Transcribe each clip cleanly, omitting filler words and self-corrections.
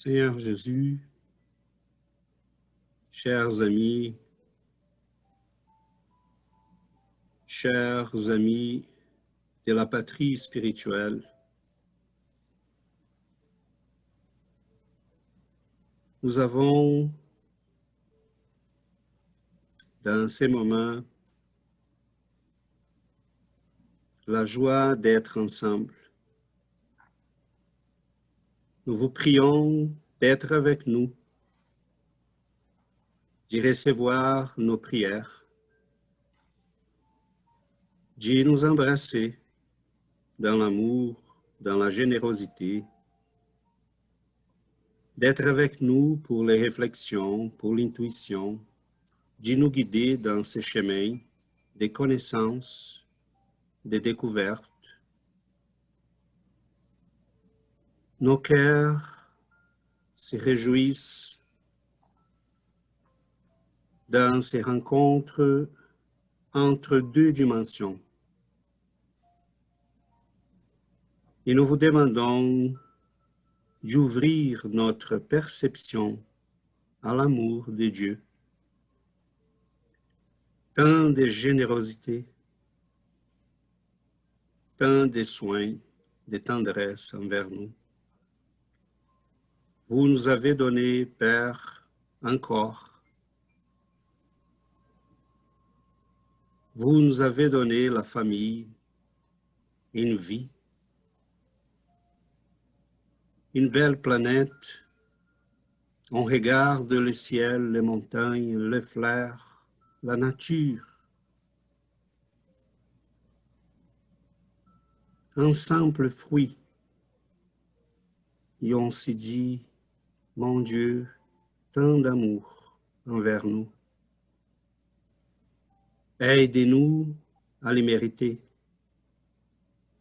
Seigneur Jésus, chers amis de la patrie spirituelle, nous avons dans ces moments la joie d'être ensemble. Nous vous prions d'être avec nous, d'y recevoir nos prières, d'y nous embrasser dans l'amour, dans la générosité, d'être avec nous pour les réflexions, pour l'intuition, d'y nous guider dans ces chemins des connaissances, des découvertes. Nos cœurs se réjouissent dans ces rencontres entre deux dimensions. Et nous vous demandons d'ouvrir notre perception à l'amour de Dieu, tant de générosité, tant de soins, de tendresse envers nous. Vous nous avez donné, Père, encore. Vous nous avez donné la famille, une vie, une belle planète. On regarde le ciel, les montagnes, les fleurs, la nature. Un simple fruit. Et on s'est dit, mon Dieu, tant d'amour envers nous. Aidez-nous à les mériter.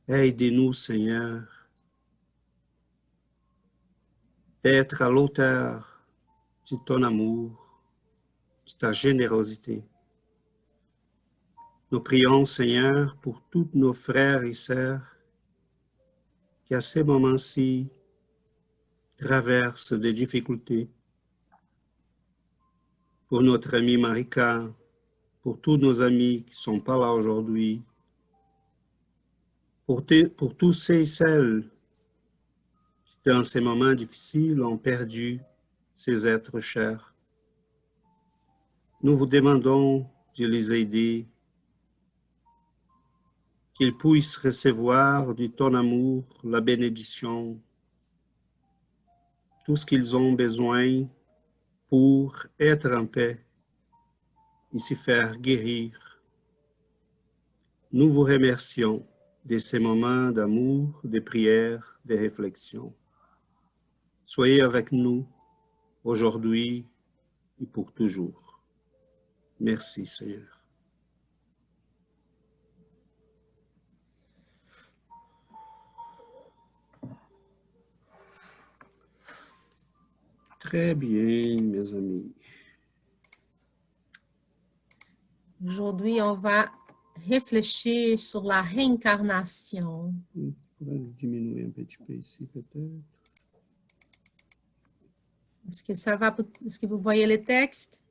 Aidez-nous, Seigneur, d'être à l'auteur de ton amour, de ta générosité. Nous prions, Seigneur, pour tous nos frères et sœurs qui, à ces moments-ci, traversent des difficultés. Pour notre amie Marika, pour tous nos amis qui ne sont pas là aujourd'hui, pour tous ceux et celles qui, dans ces moments difficiles, ont perdu ces êtres chers. Nous vous demandons de les aider, qu'ils puissent recevoir de ton amour la bénédiction, tout ce qu'ils ont besoin pour être en paix et se faire guérir. Nous vous remercions de ces moments d'amour, de prière, de réflexion. Soyez avec nous aujourd'hui et pour toujours. Merci, Seigneur. Très bien, mes amis. Aujourd'hui, on va réfléchir sur la réincarnation. Je pourrais diminuer un petit peu ici, peut-être. Est-ce que ça va? Est-ce que vous voyez le texte?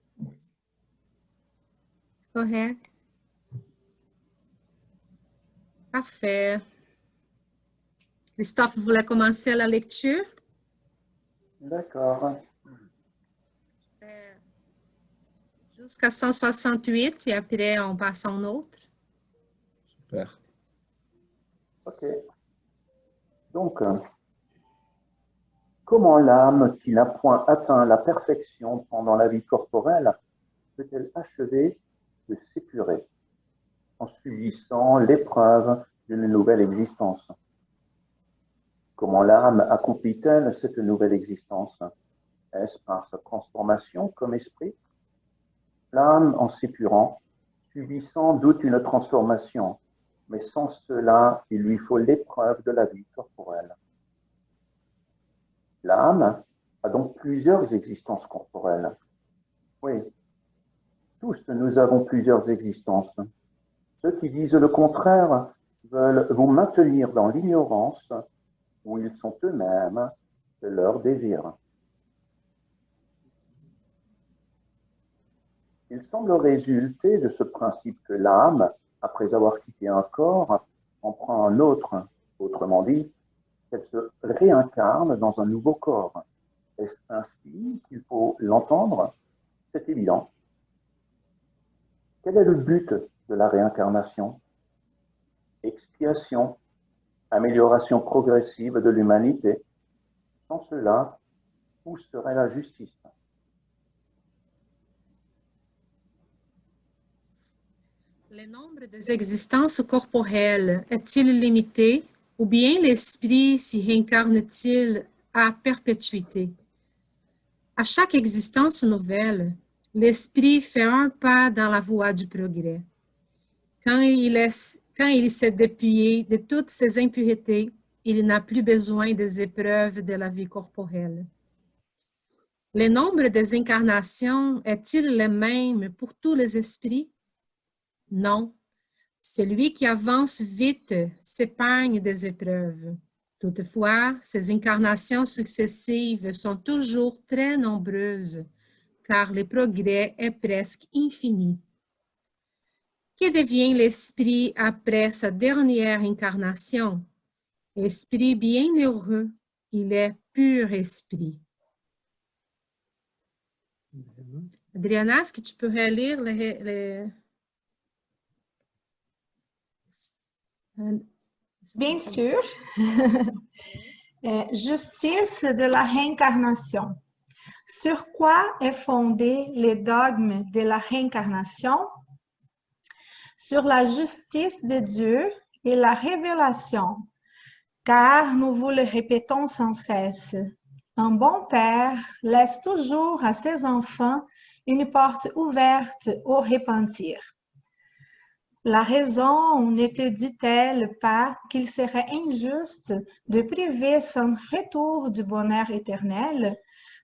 Correct. Parfait. Christophe, vous voulez commencer la lecture? D'accord. Jusqu'à 168 et après on passe à un autre. Super. Ok. Donc, comment l'âme qui n'a point atteint la perfection pendant la vie corporelle peut-elle achever de s'épurer en subissant l'épreuve d'une nouvelle existence? Comment l'âme accomplit-elle cette nouvelle existence? Est-ce par sa transformation comme esprit? L'âme, en s'épurant, subit sans doute une transformation, mais sans cela, il lui faut l'épreuve de la vie corporelle. L'âme a donc plusieurs existences corporelles. Oui, tous nous avons plusieurs existences. Ceux qui disent le contraire veulent vous maintenir dans l'ignorance où ils sont eux-mêmes de leurs désirs. Il semble résulter de ce principe que l'âme, après avoir quitté un corps, en prend un autre. Autrement dit, qu'elle se réincarne dans un nouveau corps. Est-ce ainsi qu'il faut l'entendre? C'est évident. Quel est le but de la réincarnation? Expiation, amélioration progressive de l'humanité. Sans cela, où serait la justice? Le nombre des existences corporelles est-il limité ou bien l'esprit s'y réincarne-t-il à perpétuité? À chaque existence nouvelle, l'esprit fait un pas dans la voie du progrès. Quand il s'est dépouillé de toutes ses impuretés, il n'a plus besoin des épreuves de la vie corporelle. Le nombre des incarnations est-il le même pour tous les esprits? Non. Celui qui avance vite s'épargne des épreuves. Toutefois, ces incarnations successives sont toujours très nombreuses, car le progrès est presque infini. Que devient l'esprit après sa dernière incarnation? Esprit bien heureux, il est pur esprit. Adriana, est-ce que tu pourrais lire Bien sûr. Justice de la réincarnation. Sur quoi est fondé le dogme de la réincarnation? Sur la justice de Dieu et la révélation, car nous vous le répétons sans cesse. Un bon père laisse toujours à ses enfants une porte ouverte au repentir. La raison ne te dit-elle pas qu'il serait injuste de priver sans retour du bonheur éternel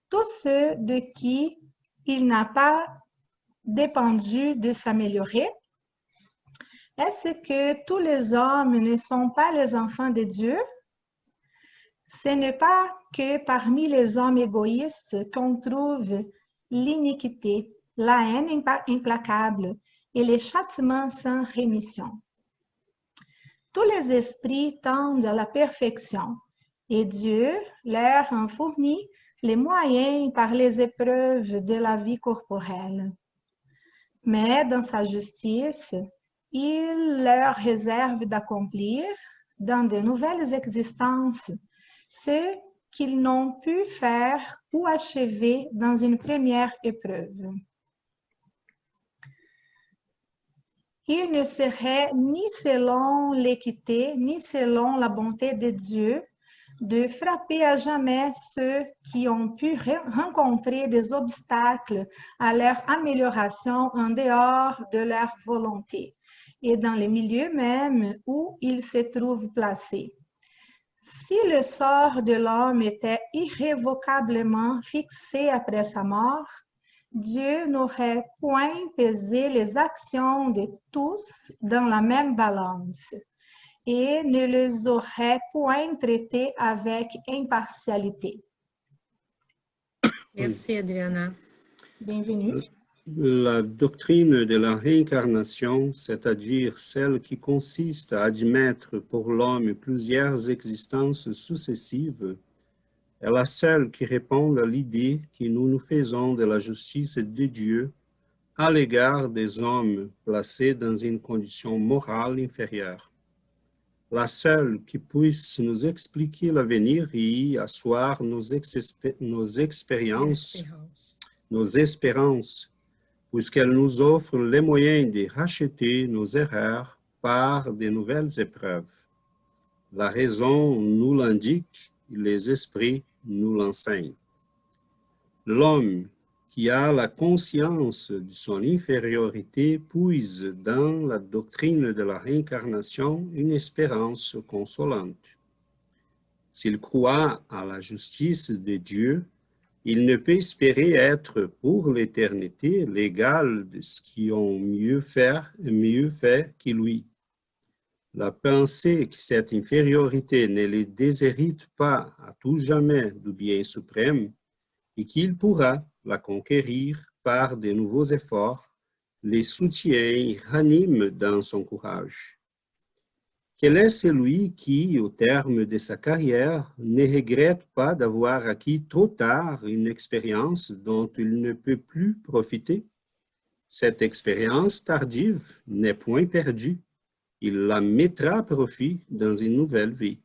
tous ceux de qui il n'a pas dépendu de s'améliorer? Est-ce que tous les hommes ne sont pas les enfants de Dieu? Ce n'est pas que parmi les hommes égoïstes qu'on trouve l'iniquité, la haine implacable et les châtiments sans rémission. Tous les esprits tendent à la perfection et Dieu leur en fournit les moyens par les épreuves de la vie corporelle. Mais dans sa justice, il leur réserve d'accomplir dans de nouvelles existences ce qu'ils n'ont pu faire ou achever dans une première épreuve. Il ne serait ni selon l'équité, ni selon la bonté de Dieu de frapper à jamais ceux qui ont pu rencontrer des obstacles à leur amélioration en dehors de leur volonté et dans les milieux même où ils se trouvent placés. Si le sort de l'homme était irrévocablement fixé après sa mort, Dieu n'aurait point pesé les actions de tous dans la même balance et ne les aurait point traités avec impartialité. Merci, Adriana. Bienvenue. La doctrine de la réincarnation, c'est-à-dire celle qui consiste à admettre pour l'homme plusieurs existences successives, est la seule qui répond à l'idée que nous nous faisons de la justice de Dieu à l'égard des hommes placés dans une condition morale inférieure. La seule qui puisse nous expliquer l'avenir et y asseoir nos espérances, puisqu'elle nous offre les moyens de racheter nos erreurs par de nouvelles épreuves. La raison nous l'indique et les esprits nous l'enseignent. L'homme qui a la conscience de son infériorité puise dans la doctrine de la réincarnation une espérance consolante. S'il croit à la justice de Dieu, il ne peut espérer être pour l'éternité l'égal de ceux qui ont mieux fait que lui. La pensée que cette infériorité ne le déshérite pas à tout jamais du bien suprême et qu'il pourra la conquérir par de nouveaux efforts les soutient et ranime dans son courage. Quel est celui qui, au terme de sa carrière, ne regrette pas d'avoir acquis trop tard une expérience dont il ne peut plus profiter? Cette expérience tardive n'est point perdue. Il la mettra à profit dans une nouvelle vie.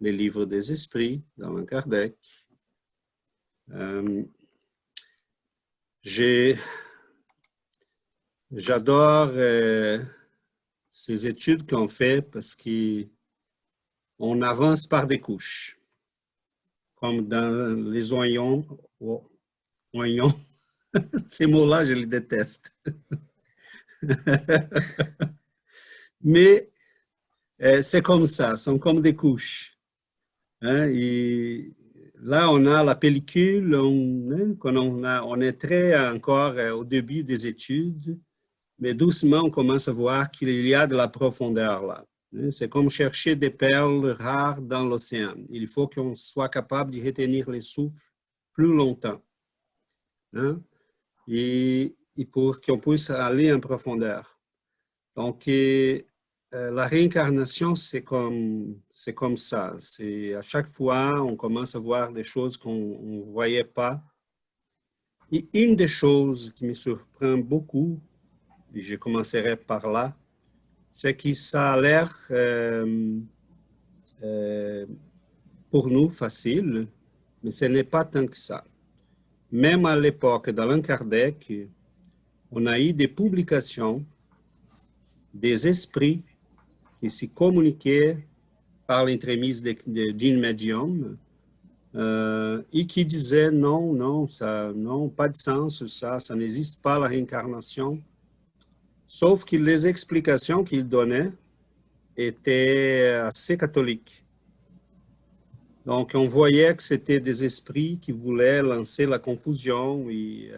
Les livres des esprits d'Allan Kardec. J'adore ces études qu'on fait parce qu'on avance par des couches. Comme dans les oignons. Oignons. Ces mots-là, je les déteste. Mais c'est comme ça, sont comme des couches. Hein? Et là, on a la pellicule, on est très encore au début des études, mais doucement, on commence à voir qu'il y a de la profondeur là. C'est comme chercher des perles rares dans l'océan. Il faut qu'on soit capable de retenir les souffles plus longtemps. Hein? Et pour qu'on puisse aller en profondeur. Donc, la réincarnation, c'est comme ça. C'est à chaque fois, on commence à voir des choses qu'on ne voyait pas. Et une des choses qui me surprend beaucoup, et je commencerai par là, c'est que ça a l'air pour nous facile, mais ce n'est pas tant que ça. Même à l'époque d'Allan Kardec, on a eu des publications des esprits qui se communiquaient par l'entremise d'une médium et qui disaient non, ça, non, pas de sens, ça n'existe pas la réincarnation. Sauf que les explications qu'ils donnaient étaient assez catholiques. Donc, on voyait que c'était des esprits qui voulaient lancer la confusion et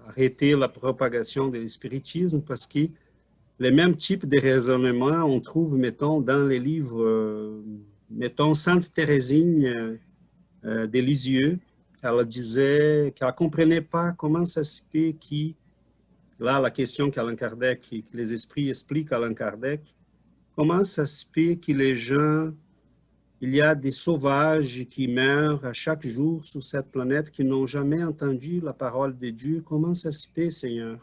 arrêter la propagation de l'espiritisme parce que les mêmes types de raisonnements on trouve, mettons, dans les livres, mettons, Sainte Thérésine de Lisieux. Elle disait qu'elle ne comprenait pas comment ça se fait là, la question qu'Allan Kardec, que les esprits expliquent à Allan Kardec, comment ça se fait que les gens, il y a des sauvages qui meurent à chaque jour sur cette planète qui n'ont jamais entendu la parole de Dieu. Comment ça se fait, Seigneur?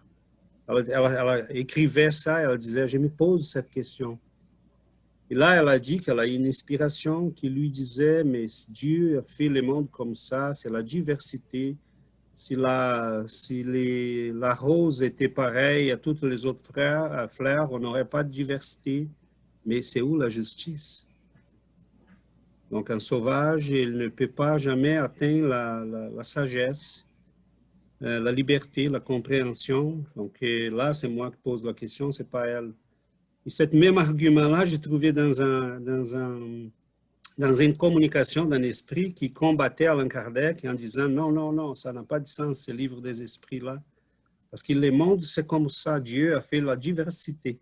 Elle écrivait ça, elle disait, je me pose cette question. Et là, elle a dit qu'elle a une inspiration qui lui disait, mais Dieu a fait le monde comme ça, c'est la diversité. Si la rose était pareille à toutes les autres fleurs, on n'aurait pas de diversité. Mais c'est où la justice? Donc, un sauvage, il ne peut pas jamais atteindre la sagesse, la liberté, la compréhension. Donc, là, c'est moi qui pose la question, c'est pas elle. Et ce même argument-là, j'ai trouvé dans une communication d'un esprit qui combattait Allan Kardec en disant non, ça n'a pas de sens, ce livre des esprits-là. Parce que le monde, c'est comme ça, Dieu a fait la diversité.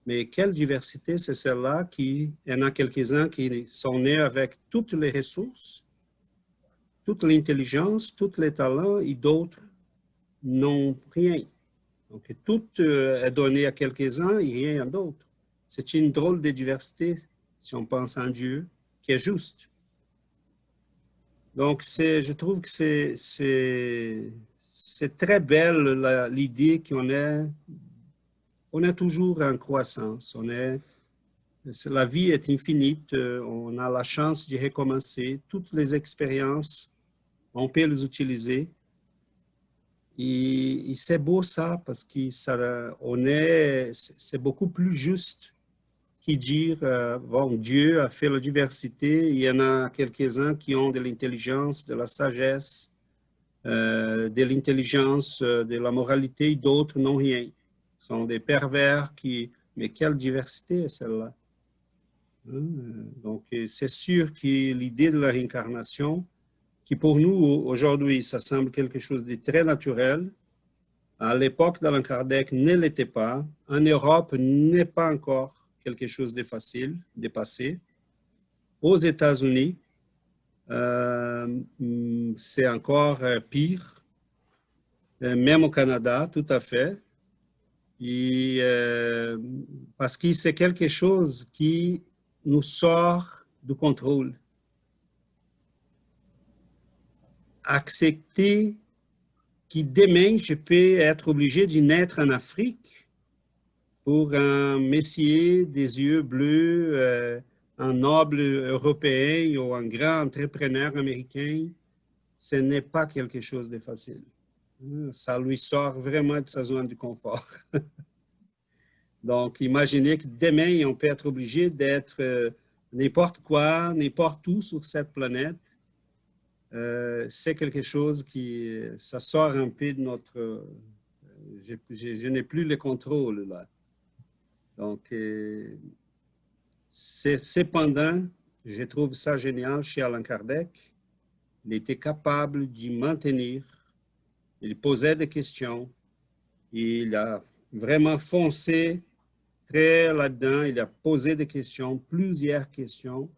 Mais quelle diversité, c'est celle-là qui, il y en a quelques-uns qui sont nés avec toutes les ressources, toute l'intelligence, tous les talents, et d'autres n'ont rien. Donc, tout est donné à quelques-uns et rien à d'autres. C'est une drôle de diversité, si on pense en Dieu, qui est juste. Donc, je trouve que c'est très belle l'idée qu'on est toujours en croissance. La vie est infinie, on a la chance de recommencer. Toutes les expériences, on peut les utiliser. Et c'est beau ça, parce que c'est beaucoup plus juste que dire, bon, Dieu a fait la diversité, il y en a quelques-uns qui ont de l'intelligence, de la sagesse, de l'intelligence, de la moralité, d'autres n'ont rien. Ce sont des pervers mais quelle diversité est celle-là? Donc, c'est sûr que l'idée de la réincarnation, qui pour nous, aujourd'hui, ça semble quelque chose de très naturel. À l'époque d'Allan Kardec, ne l'était pas. En Europe, n'est pas encore quelque chose de facile, de passer. Aux États-Unis, c'est encore pire. même au Canada, tout à fait. Et, parce que c'est quelque chose qui nous sort du contrôle. Accepter que demain, je peux être obligé de naître en Afrique pour un messier des yeux bleus, un noble européen ou un grand entrepreneur américain, ce n'est pas quelque chose de facile. Ça lui sort vraiment de sa zone de confort. Donc, imaginez que demain, on peut être obligé d'être n'importe quoi, n'importe où sur cette planète. C'est quelque chose qui, ça sort un peu de notre... je n'ai plus le contrôle là. Donc, cependant, je trouve ça génial chez Allan Kardec. Il était capable d'y maintenir. Il posait des questions. Il a vraiment foncé très là-dedans. Il a posé des questions, plusieurs questions.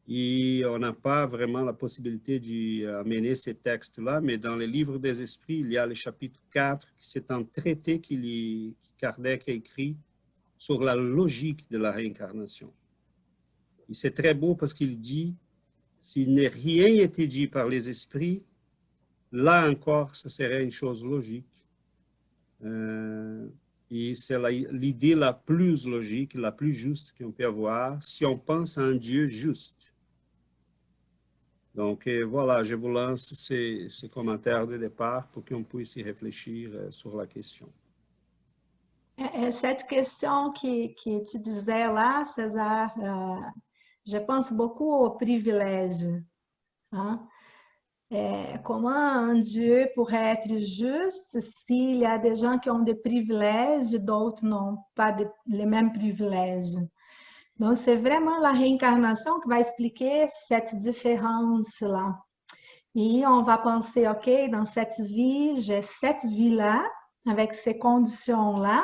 Et on n'a pas vraiment la possibilité d'amener ces textes-là, mais dans les livres des esprits, il y a le chapitre 4, qui c'est un traité que Kardec a écrit sur la logique de la réincarnation. Et c'est très beau parce qu'il dit, s'il n'a rien été dit par les esprits, là encore, ce serait une chose logique. Et c'est l'idée la plus logique, la plus juste qu'on peut avoir si on pense à un Dieu juste. Donc, voilà, je vous lance ces commentaires de départ pour qu'on puisse y réfléchir sur la question. Cette question que tu disais là, César, je pense beaucoup au privilège. Hein? Comment un Dieu pourrait être juste s'il y a des gens qui ont des privilèges, d'autres n'ont pas les mêmes privilèges. Donc, c'est vraiment la réincarnation qui va expliquer cette différence-là. Et on va penser, OK, dans cette vie, j'ai cette vie-là, avec ces conditions-là,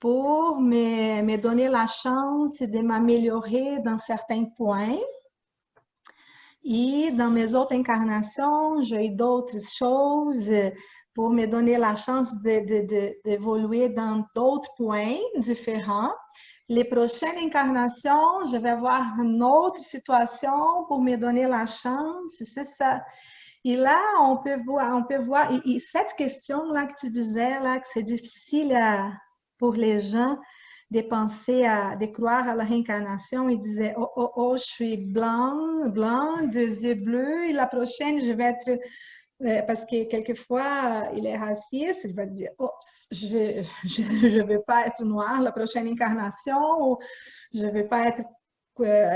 pour me donner la chance de m'améliorer dans certains points. Et dans mes autres incarnations, j'ai eu d'autres choses pour me donner la chance d'évoluer dans d'autres points différents. Les prochaines incarnations, je vais avoir une autre situation pour me donner la chance, c'est ça. Et là, on peut voir, et cette question-là que tu disais, là, que c'est difficile pour les gens de penser de croire à la réincarnation. Ils disaient, oh, je suis blanc, deux yeux bleus, et la prochaine, je vais être... parce que quelquefois, il est raciste, il va dire, oh, je ne veux pas être noir la prochaine incarnation, ou je ne veux pas être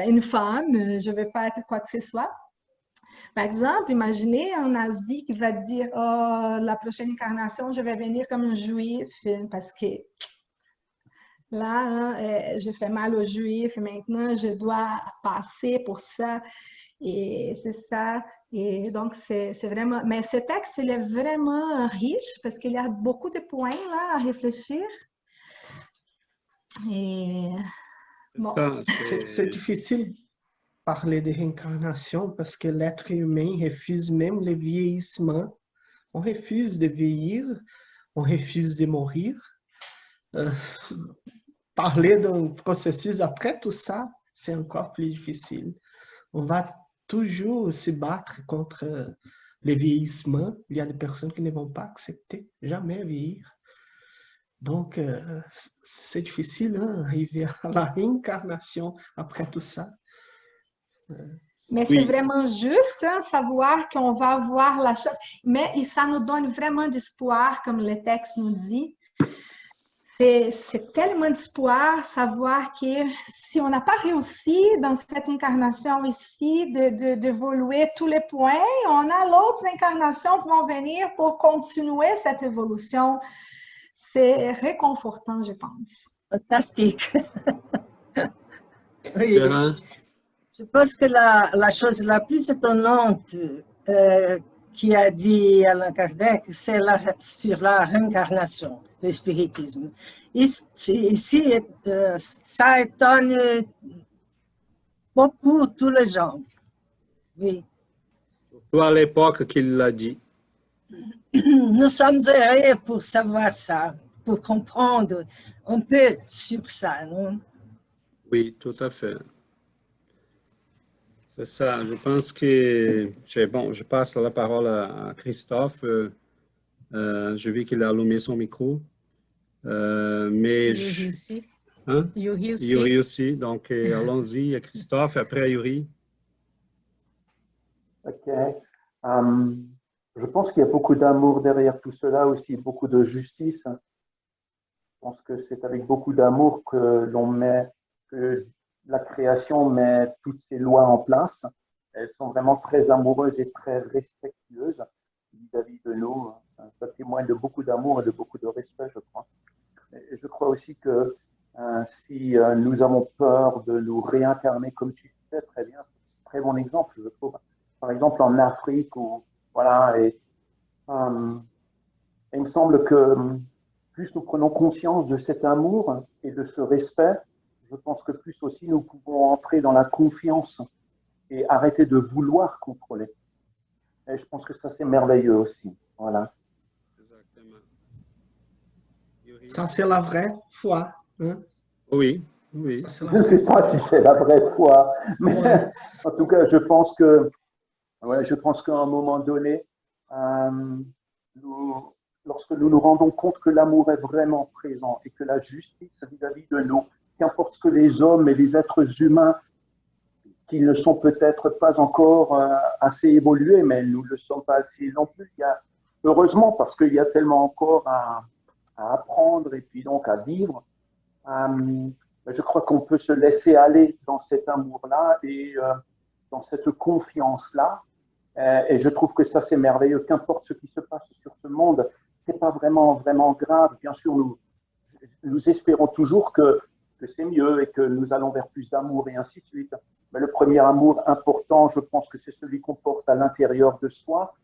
une femme, je ne veux pas être quoi que ce soit. Par exemple, imaginez un nazi qui va dire, oh, la prochaine incarnation, je vais venir comme un juif, parce que là, je fais mal aux juifs, maintenant, je dois passer pour ça. Et c'est ça. Et donc, c'est vraiment... Mais ce texte, il est vraiment riche parce qu'il y a beaucoup de points là à réfléchir. Et bon. C'est difficile de parler de réincarnation parce que l'être humain refuse même le vieillissement. On refuse de vieillir, on refuse de mourir. Parler d'un processus après tout ça, c'est encore plus difficile. On va toujours se battre contre le vieillissement. Il y a des personnes qui ne vont pas accepter jamais vieillir. Donc, c'est difficile d'arriver à la réincarnation après tout ça. Mais c'est vraiment juste savoir qu'on va avoir la chance. Mais ça nous donne vraiment d'espoir, comme le texte nous dit. C'est tellement d'espoir savoir que si on n'a pas réussi dans cette incarnation ici d'évoluer tous les points, on a d'autres incarnations qui vont venir pour continuer cette évolution. C'est réconfortant, je pense. Fantastique. Oui. Je pense que la chose la plus étonnante qui a dit Allan Kardec, c'est sur la réincarnation, le spiritisme. Ici, ça étonne beaucoup tous les gens. Oui. Surtout à l'époque qu'il l'a dit. nous sommes heureux pour savoir ça, pour comprendre un peu sur ça, non? Oui, tout à fait. C'est ça. Je pense que, bon, je passe la parole à Christophe. Je vis qu'il a allumé son micro. Mais Yuri aussi. hein? Yuri aussi. Yuri aussi. Donc, allons-y, Christophe, après Yuri. Ok. Je pense qu'il y a beaucoup d'amour derrière tout cela, aussi beaucoup de justice. Je pense que c'est avec beaucoup d'amour que la création met toutes ces lois en place. Elles sont vraiment très amoureuses et très respectueuses vis-à-vis de nous. Ça témoigne de beaucoup d'amour et de beaucoup de respect, je crois. Et je crois aussi que si nous avons peur de nous réincarner, comme tu disais très bien, très bon exemple, je trouve. Par exemple, en Afrique, voilà, il me semble que plus nous prenons conscience de cet amour et de ce respect, je pense que plus aussi nous pouvons entrer dans la confiance et arrêter de vouloir contrôler. Et je pense que ça, c'est merveilleux aussi. Voilà. Exactement. Yuri. Ça, c'est la vraie foi. Hein? Oui, oui. Je ne sais pas si c'est la vraie foi, mais Ouais. en tout cas, je pense que, ouais, je pense qu'à un moment donné, lorsque nous nous rendons compte que l'amour est vraiment présent et que la justice vis-à-vis de nous, qu'importe ce que les hommes et les êtres humains qui ne sont peut-être pas encore assez évolués, mais nous ne le sommes pas assez non plus. Heureusement, parce qu'il y a tellement encore à apprendre et puis donc à vivre. Je crois qu'on peut se laisser aller dans cet amour-là et dans cette confiance-là. Et je trouve que ça, c'est merveilleux. Qu'importe ce qui se passe sur ce monde, c'est pas vraiment grave. Bien sûr, nous espérons toujours que c'est mieux et que nous allons vers plus d'amour et ainsi de suite. Mais le premier amour important, je pense que c'est celui qu'on porte à l'intérieur de soi.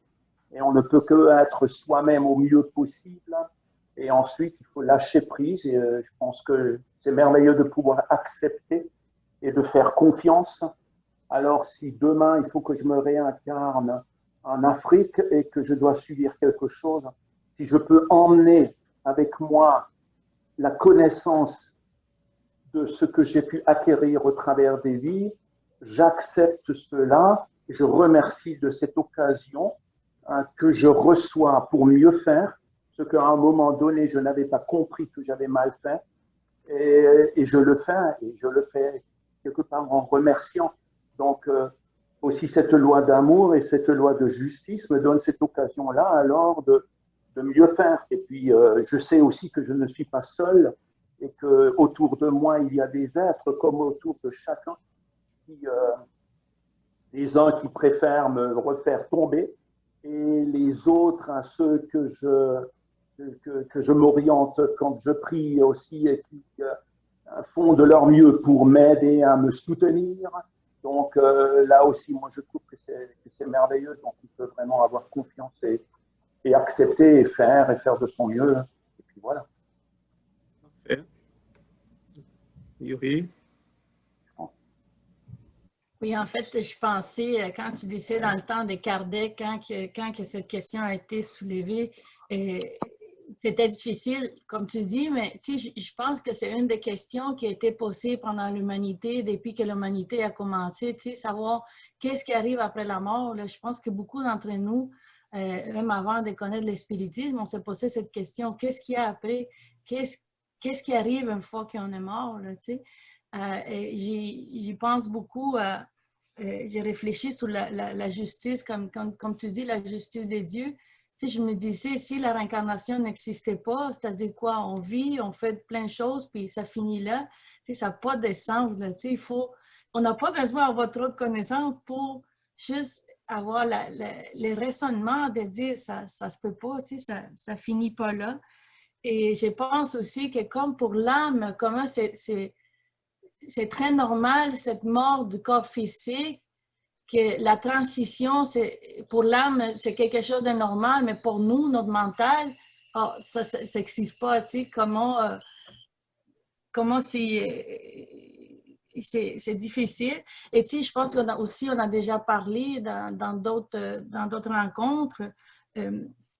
Et on ne peut que être soi-même au mieux possible. Et ensuite, il faut lâcher prise. Et je pense que c'est merveilleux de pouvoir accepter et de faire confiance. Alors, si demain, il faut que je me réincarne en Afrique et que je dois subir quelque chose, si je peux emmener avec moi la connaissance de ce que j'ai pu acquérir au travers des vies, j'accepte cela, je remercie de cette occasion que je reçois pour mieux faire, ce qu'à un moment donné, je n'avais pas compris que j'avais mal fait, et je le fais quelque part en remerciant. Donc, aussi cette loi d'amour et cette loi de justice me donne cette occasion-là alors de mieux faire. Et puis, je sais aussi que je ne suis pas seul et que autour de moi, il y a des êtres comme autour de chacun, les uns qui préfèrent me refaire tomber et les autres, ceux que je m'oriente quand je prie aussi et qui font de leur mieux pour m'aider à me soutenir. Donc là aussi, moi, je trouve que c'est merveilleux. Donc, on peut vraiment avoir confiance et accepter et faire de son mieux. Et puis voilà. Parfait. Yuri? Oui, en fait, je pensais, quand tu disais dans le temps de Kardec, quand que cette question a été soulevée, c'était difficile, comme tu dis, mais je pense que c'est une des questions qui a été posée pendant l'humanité, depuis que l'humanité a commencé, savoir qu'est-ce qui arrive après la mort. Là, je pense que beaucoup d'entre nous, même avant de connaître le spiritisme, on s'est posé cette question, qu'est-ce qu'il y a après? Qu'est-ce qui arrive une fois qu'on est mort? J'y pense beaucoup. J'ai réfléchi sur la justice, comme tu dis, la justice des dieux. Je me disais, si la réincarnation n'existait pas, c'est-à-dire quoi? On vit, on fait plein de choses, puis ça finit là. Ça n'a pas de sens. Là, on n'a pas besoin d'avoir trop de connaissances pour juste avoir le raisonnement de dire ça ne se peut pas, ça ne finit pas là. Et je pense aussi que comme pour l'âme, comment c'est très normal, cette mort du corps physique, que la transition, pour l'âme, c'est quelque chose de normal, mais pour nous, notre mental, ça n'existe pas, comment c'est difficile. Et je pense qu'on a déjà parlé dans d'autres rencontres,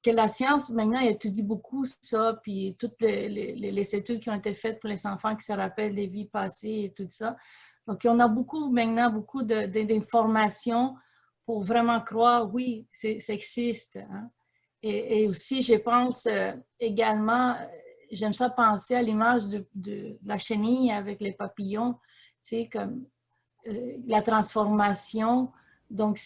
que la science, maintenant, étudie beaucoup ça, puis toutes les études qui ont été faites pour les enfants qui se rappellent des vies passées et tout ça. Donc, on a maintenant beaucoup d'informations pour vraiment croire, oui, ça existe. Hein? Et aussi, je pense également, j'aime ça penser à l'image de la chenille avec les papillons, tu sais, comme la transformation. Donc,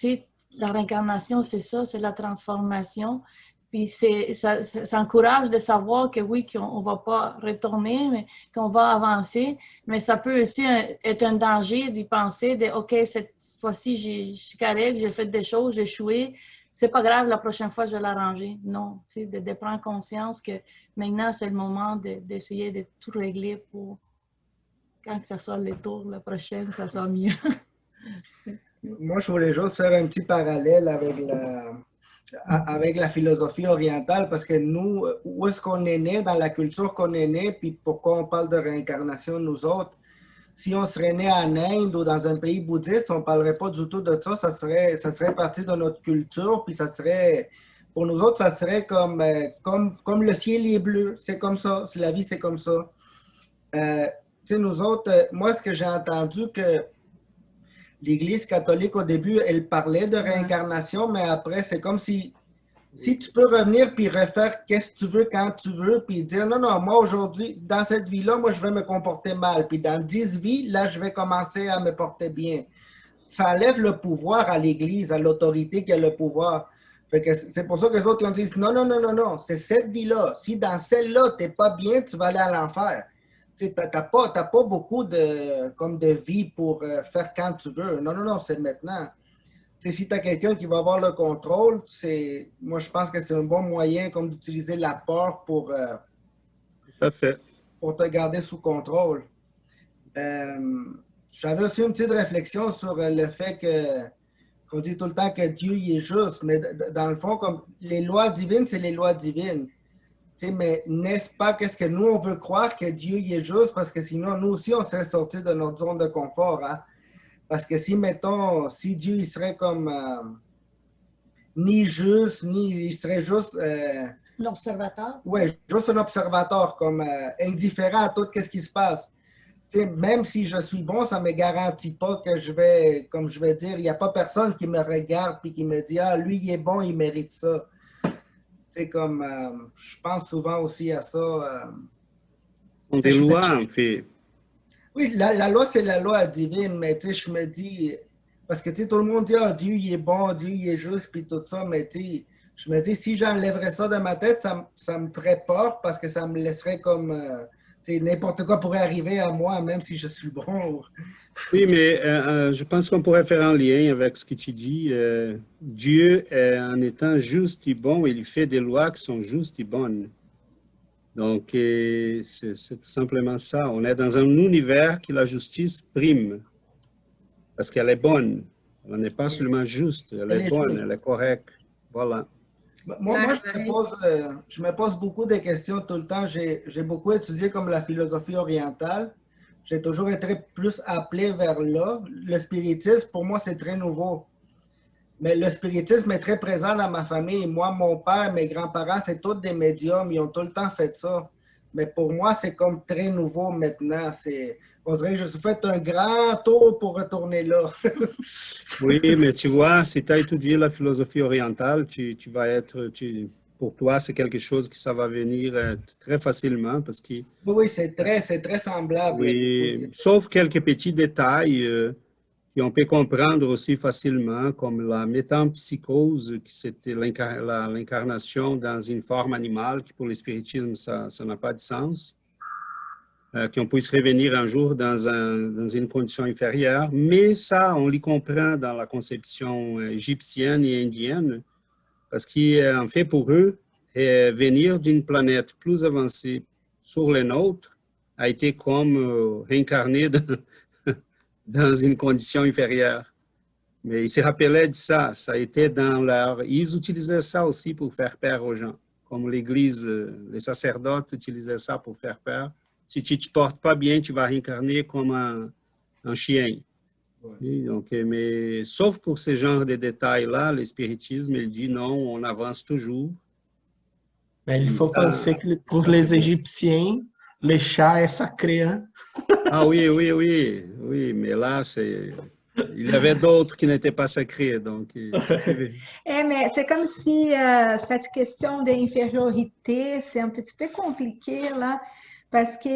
la réincarnation, c'est ça, c'est la transformation. Puis ça encourage de savoir que oui, qu'on ne va pas retourner, mais qu'on va avancer. Mais ça peut aussi être un danger d'y penser, de OK, cette fois-ci, je suis correct, j'ai fait des choses, j'ai échoué. C'est pas grave, la prochaine fois, je vais l'arranger. Non, tu sais, de prendre conscience que maintenant, c'est le moment d'essayer de tout régler pour quand que ça soit le tour, la prochaine, ça soit mieux. Moi, je voulais juste faire un petit parallèle avec la philosophie orientale, parce que nous, où est-ce qu'on est né, dans la culture qu'on est né, puis pourquoi on parle de réincarnation, nous autres, si on serait né en Inde ou dans un pays bouddhiste, on ne parlerait pas du tout de ça, ça serait partie de notre culture, puis ça serait, pour nous autres, ça serait comme le ciel est bleu, c'est comme ça, la vie c'est comme ça. Tu sais, nous autres, moi, ce que j'ai entendu que l'Église catholique, au début, elle parlait de réincarnation, mais après, c'est comme si tu peux revenir puis refaire qu'est-ce que tu veux quand tu veux, puis dire non, non, moi aujourd'hui, dans cette vie-là, moi je vais me comporter mal, puis dans 10 vies, là, je vais commencer à me porter bien. Ça enlève le pouvoir à l'Église, à l'autorité qui a le pouvoir. Fait que c'est pour ça que les autres ils disent non, non, non, non, non, c'est cette vie-là. Si dans celle-là, tu n'es pas bien, tu vas aller à l'enfer. Tu n'as pas beaucoup de vie pour faire quand tu veux. Non, non, non, c'est maintenant. T'sais, si tu as quelqu'un qui va avoir le contrôle, moi je pense que c'est un bon moyen comme d'utiliser la peur pour te garder sous contrôle. J'avais aussi une petite réflexion sur le fait qu'on dit tout le temps que Dieu il est juste, mais dans le fond, comme les lois divines, c'est les lois divines. Mais n'est-ce pas qu'est-ce que nous, on veut croire que Dieu il est juste, parce que sinon, nous aussi, on serait sortis de notre zone de confort. Hein? Parce que si, mettons, si Dieu il serait comme ni juste, ni il serait juste... L'observateur? Oui, juste un observateur, comme indifférent à tout ce qui se passe. T'sais, même si je suis bon, ça ne me garantit pas que je vais, comme je vais dire, il n'y a pas personne qui me regarde et qui me dit « Ah, lui, il est bon, il mérite ça. » C'est comme, je pense souvent aussi à ça. On des lois, en fait. Oui, la loi, c'est la loi divine, mais tu sais, je me dis, parce que tu sais, tout le monde dit, ah, Dieu, il est bon, Dieu, il est juste, puis tout ça, mais tu sais, je me dis, si j'enlèverais ça de ma tête, ça me ferait peur, parce que ça me laisserait comme, tu sais, n'importe quoi pourrait arriver à moi, même si je suis bon. Oui, mais je pense qu'on pourrait faire un lien avec ce que tu dis. Dieu, en étant juste et bon, il fait des lois qui sont justes et bonnes. Donc, c'est tout simplement ça. On est dans un univers qui la justice prime, parce qu'elle est bonne. Elle n'est pas seulement juste, elle est bonne, elle est correcte. Voilà. Moi je me pose beaucoup de questions tout le temps. J'ai beaucoup étudié comme la philosophie orientale. J'ai toujours été plus appelé vers là. Le spiritisme, pour moi, c'est très nouveau. Mais le spiritisme est très présent dans ma famille. Moi, mon père, mes grands-parents, c'est tous des médiums. Ils ont tout le temps fait ça. Mais pour moi, c'est comme très nouveau maintenant. On dirait que je suis fait un grand tour pour retourner là. Oui, mais tu vois, si tu as étudié la philosophie orientale, tu vas être... pour toi, c'est quelque chose qui ça va venir très facilement parce que... Oui, c'est très semblable. Oui, sauf quelques petits détails qu'on peut comprendre aussi facilement, comme la métampsychose, qui c'était l'incarnation dans une forme animale, qui pour le spiritisme, ça n'a pas de sens. Qu'on puisse revenir un jour dans une condition inférieure. Mais ça, on l'y comprend dans la conception égyptienne et indienne, parce qu'en fait, pour eux, venir d'une planète plus avancée sur les nôtres a été comme réincarner dans une condition inférieure. Mais ils se rappelaient de ça. Ça a été dans leur... Ils utilisaient ça aussi pour faire peur aux gens. Comme l'Église, les sacerdotes utilisaient ça pour faire peur. Si tu ne te portes pas bien, tu vas réincarner comme un chien. Ouais. Donc, mais sauf pour ce genre de détails-là, le spiritisme, il dit non, on avance toujours. Mais il faut Ça, penser que pour ça, c'est les bon. Égyptiens, le chat est sacré, hein? Ah oui, oui, oui, oui, mais là, il y avait d'autres qui n'étaient pas sacrés, donc Mais c'est comme si cette question d'infériorité, c'est un petit peu compliqué là, parce que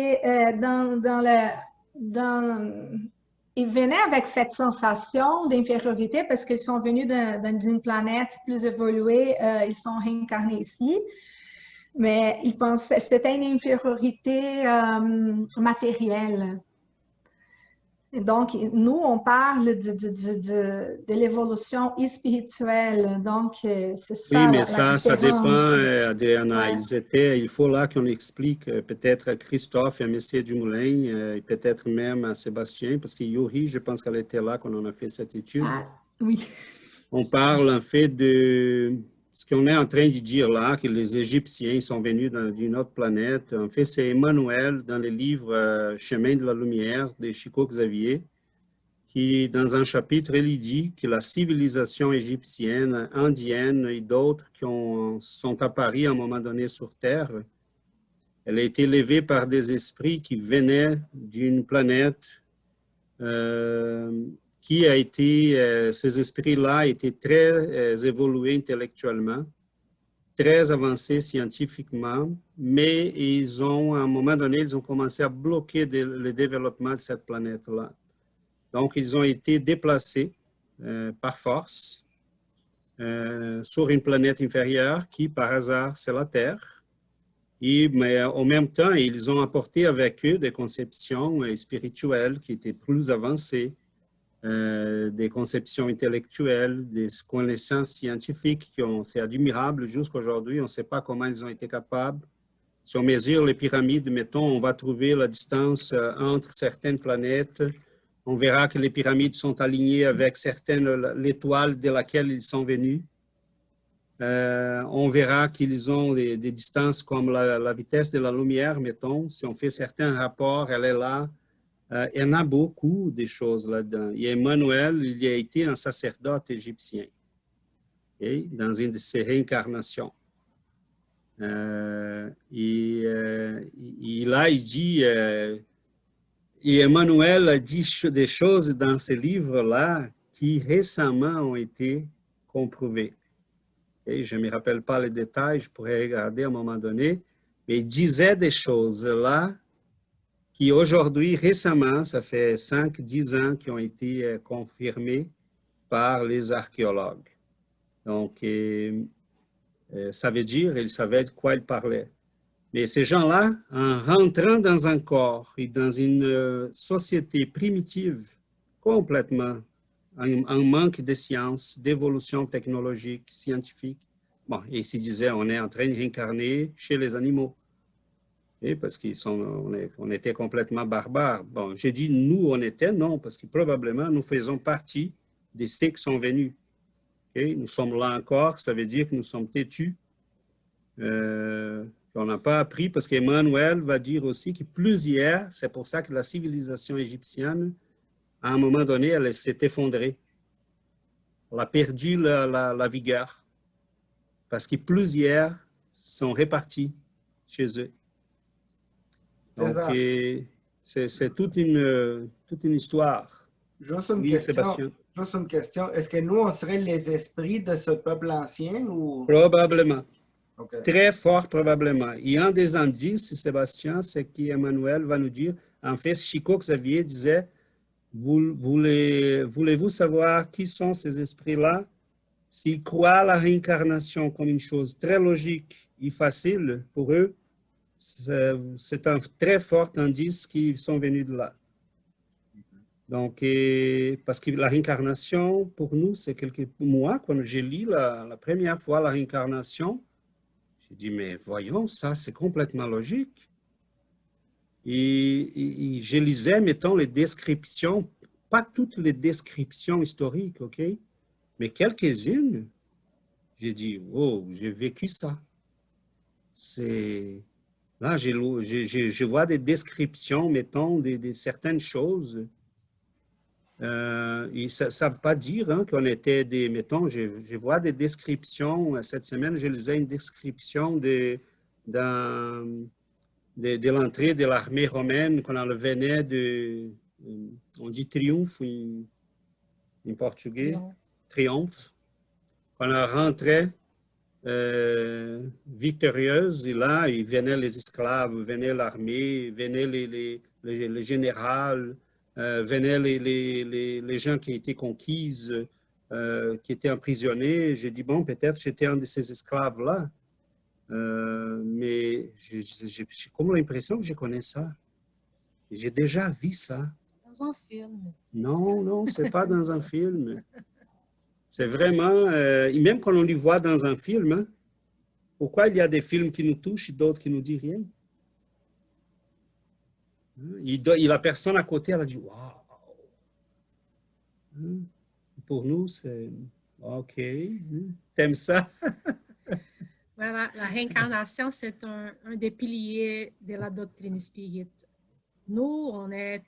ils venaient avec cette sensation d'infériorité parce qu'ils sont venus d'une planète plus évoluée, ils sont réincarnés ici, mais ils pensaient c'était une infériorité matérielle. Et donc, nous, on parle de l'évolution spirituelle. Donc, c'est oui, ça mais la ça dépend, différence. Adriana. Ouais. Il faut là qu'on explique peut-être à Christophe et à Messier Dumoulin, et peut-être même à Sébastien, parce que Yuri, je pense qu'elle était là quand on a fait cette étude. Ah, oui. On parle en fait de ce qu'on est en train de dire là, que les Égyptiens sont venus d'une autre planète. En fait, c'est Emmanuel dans le livre Chemin de la Lumière de Chico Xavier, qui, dans un chapitre, il dit que la civilisation égyptienne, indienne et d'autres qui sont apparus à un moment donné sur Terre, elle a été élevée par des esprits qui venaient d'une planète qui a été, ces esprits-là étaient très évolués intellectuellement, très avancés scientifiquement, mais ils ont, à un moment donné, ils ont commencé à bloquer le développement de cette planète-là. Donc, ils ont été déplacés par force sur une planète inférieure qui, par hasard, c'est la Terre. Mais en même temps, ils ont apporté avec eux des conceptions spirituelles qui étaient plus avancées, des conceptions intellectuelles, des connaissances scientifiques c'est admirable jusqu'à aujourd'hui. On ne sait pas comment ils ont été capables. Si on mesure les pyramides, mettons, on va trouver la distance entre certaines planètes. On verra que les pyramides sont alignées avec l'étoile de laquelle ils sont venus. On verra qu'ils ont des distances comme la vitesse de la lumière, mettons. Si on fait certains rapports, elle est là. Il y en a beaucoup de choses là-dedans. Et Emmanuel, il a été un sacerdote égyptien, okay, dans une de ses réincarnations. Et là, il dit, et Emmanuel a dit des choses dans ce livre-là qui récemment ont été comprouvées. Et je ne me rappelle pas les détails, je pourrais regarder à un moment donné, mais il disait des choses là qui aujourd'hui, récemment, ça fait 5-10 ans, qui ont été confirmés par les archéologues. Donc, ça veut dire, ils savaient de quoi ils parlaient. Mais ces gens-là, en rentrant dans un corps et dans une société primitive, complètement en manque de sciences, d'évolution technologique, scientifique, bon, et s'ils disaient, on est en train de réincarner chez les animaux. Et parce qu'on était complètement barbares. Bon, j'ai dit nous, on était, non, parce que probablement nous faisons partie de ceux qui sont venus. Okay? Nous sommes là encore, ça veut dire que nous sommes têtus. On n'a pas appris, parce qu'Emmanuel va dire aussi que plusieurs, c'est pour ça que la civilisation égyptienne, à un moment donné, elle s'est effondrée. Elle a perdu la vigueur, parce que plusieurs sont répartis chez eux. Donc, c'est toute une histoire. Juste une Oui, question. Sébastien. Juste une question. Est-ce que nous, on serait les esprits de ce peuple ancien ou... Probablement. Okay. Très fort probablement. Il y a un des indices, Sébastien, c'est qu'Emmanuel va nous dire, en fait, Chico Xavier disait, voulez-vous savoir qui sont ces esprits-là? S'ils croient à la réincarnation comme une chose très logique et facile pour eux, c'est un très fort indice qu'ils sont venus de là. Donc, parce que la réincarnation, pour nous, c'est moi, quand j'ai lu la première fois la réincarnation, j'ai dit, mais voyons, ça, c'est complètement logique. Et je lisais, mettons, les descriptions, pas toutes les descriptions historiques, OK? Mais quelques-unes, j'ai dit, oh, j'ai vécu ça. Là, je vois des descriptions, mettons, de certaines choses. Et ça ne veut pas dire hein, qu'on était des, mettons, je vois des descriptions. Cette semaine, je lisais une description de l'entrée de l'armée romaine quand elle venait de, on dit triomphe en portugais, triomphe, quand elle rentrait victorieuse, et là, il venaient les esclaves, venait l'armée, venaient les généraux, venaient les gens qui étaient conquises, qui étaient emprisonnés. J'ai dit, bon, peut-être j'étais un de ces esclaves-là. Mais j'ai comme l'impression que je connais ça. J'ai déjà vu ça. Dans un film. Non, non, c'est pas dans un film. C'est vraiment, et même quand on les voit dans un film, hein, pourquoi il y a des films qui nous touchent et d'autres qui nous disent rien? Et la personne à côté, elle a dit, waouh! Pour nous, c'est OK. T'aimes ça? Voilà, la réincarnation, c'est un des piliers de la doctrine spirite. Nous, on est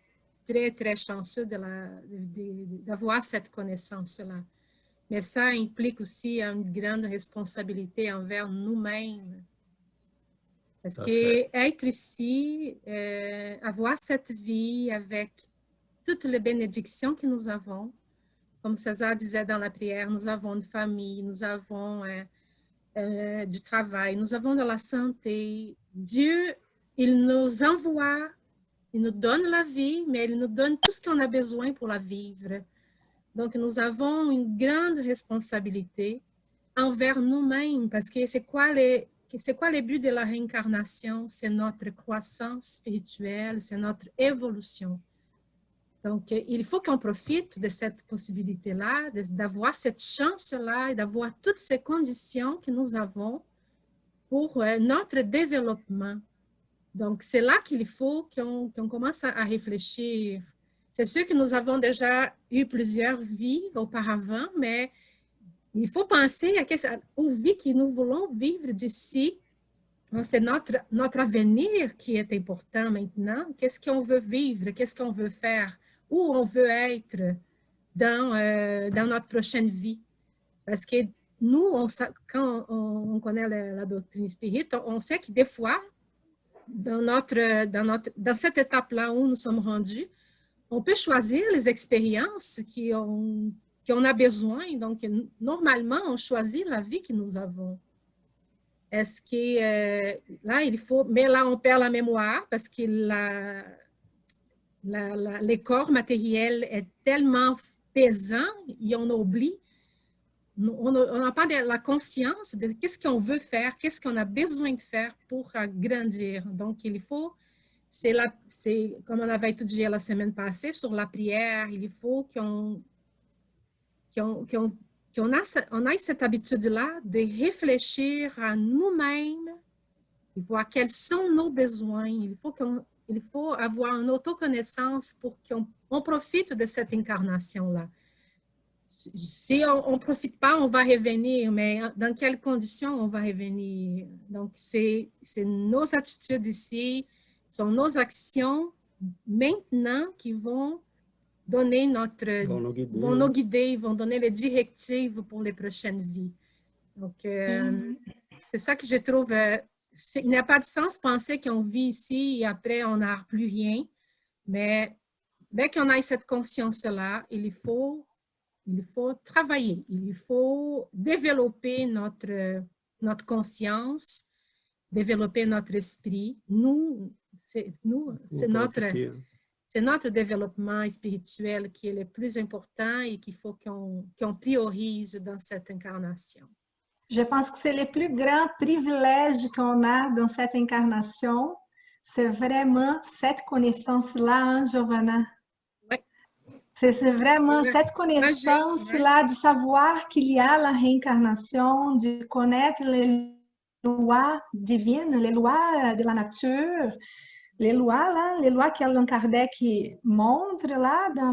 très, très chanceux d'avoir cette connaissance-là. Mais ça implique aussi une grande responsabilité envers nous-mêmes. Parce que être ici, avoir cette vie avec toutes les bénédictions que nous avons, comme César disait dans la prière, nous avons une famille, nous avons du travail, nous avons de la santé. Dieu, il nous envoie, il nous donne la vie, mais il nous donne tout ce qu'on a besoin pour la vivre. Donc, nous avons une grande responsabilité envers nous-mêmes, parce que c'est quoi le but de la réincarnation? C'est notre croissance spirituelle, c'est notre évolution. Donc, il faut qu'on profite de cette possibilité-là, d'avoir cette chance-là et d'avoir toutes ces conditions que nous avons pour notre développement. Donc, c'est là qu'il faut qu'on commence à réfléchir. C'est sûr que nous avons déjà eu plusieurs vies auparavant, mais il faut penser aux vies que nous voulons vivre d'ici. C'est notre avenir qui est important maintenant. Qu'est-ce qu'on veut vivre? Qu'est-ce qu'on veut faire? Où on veut être dans notre prochaine vie? Parce que nous, quand on connaît la doctrine spirite, on sait que des fois, dans cette étape-là où nous sommes rendus, on peut choisir les expériences qu'on a besoin. Donc, normalement, on choisit la vie que nous avons. Est-ce que là, il faut... Mais là, on perd la mémoire parce que les corps matériels est tellement pesant et on oublie. On n'a pas la conscience de qu'est-ce qu'on veut faire, qu'est-ce qu'on a besoin de faire pour grandir. Donc, il faut... C'est comme on avait étudié la semaine passée sur la prière, il faut qu'on ait cette habitude-là de réfléchir à nous-mêmes, de voir quels sont nos besoins. Il faut avoir une autoconnaissance pour qu'on profite de cette incarnation-là. Si on ne profite pas, on va revenir, mais dans quelles conditions on va revenir? Donc, c'est nos attitudes ici, sont nos actions maintenant qui vont donner vont nous guider, vont donner les directives pour les prochaines vies. Donc, c'est ça que je trouve, il n'y a pas de sens de penser qu'on vit ici et après on n'a plus rien, mais dès qu'on a cette conscience-là, il faut travailler, il faut développer notre conscience, développer notre esprit. C'est notre développement spirituel qui est le plus important et qu'il faut qu'on priorise dans cette incarnation. Je pense que c'est le plus grand privilège qu'on a dans cette incarnation. C'est vraiment cette connaissance-là, hein, Giovanna? Oui. C'est vraiment cette connaissance-là de savoir qu'il y a la réincarnation, de connaître les lois divines, les lois de la nature, les lois qu'Allan Kardec montre là dans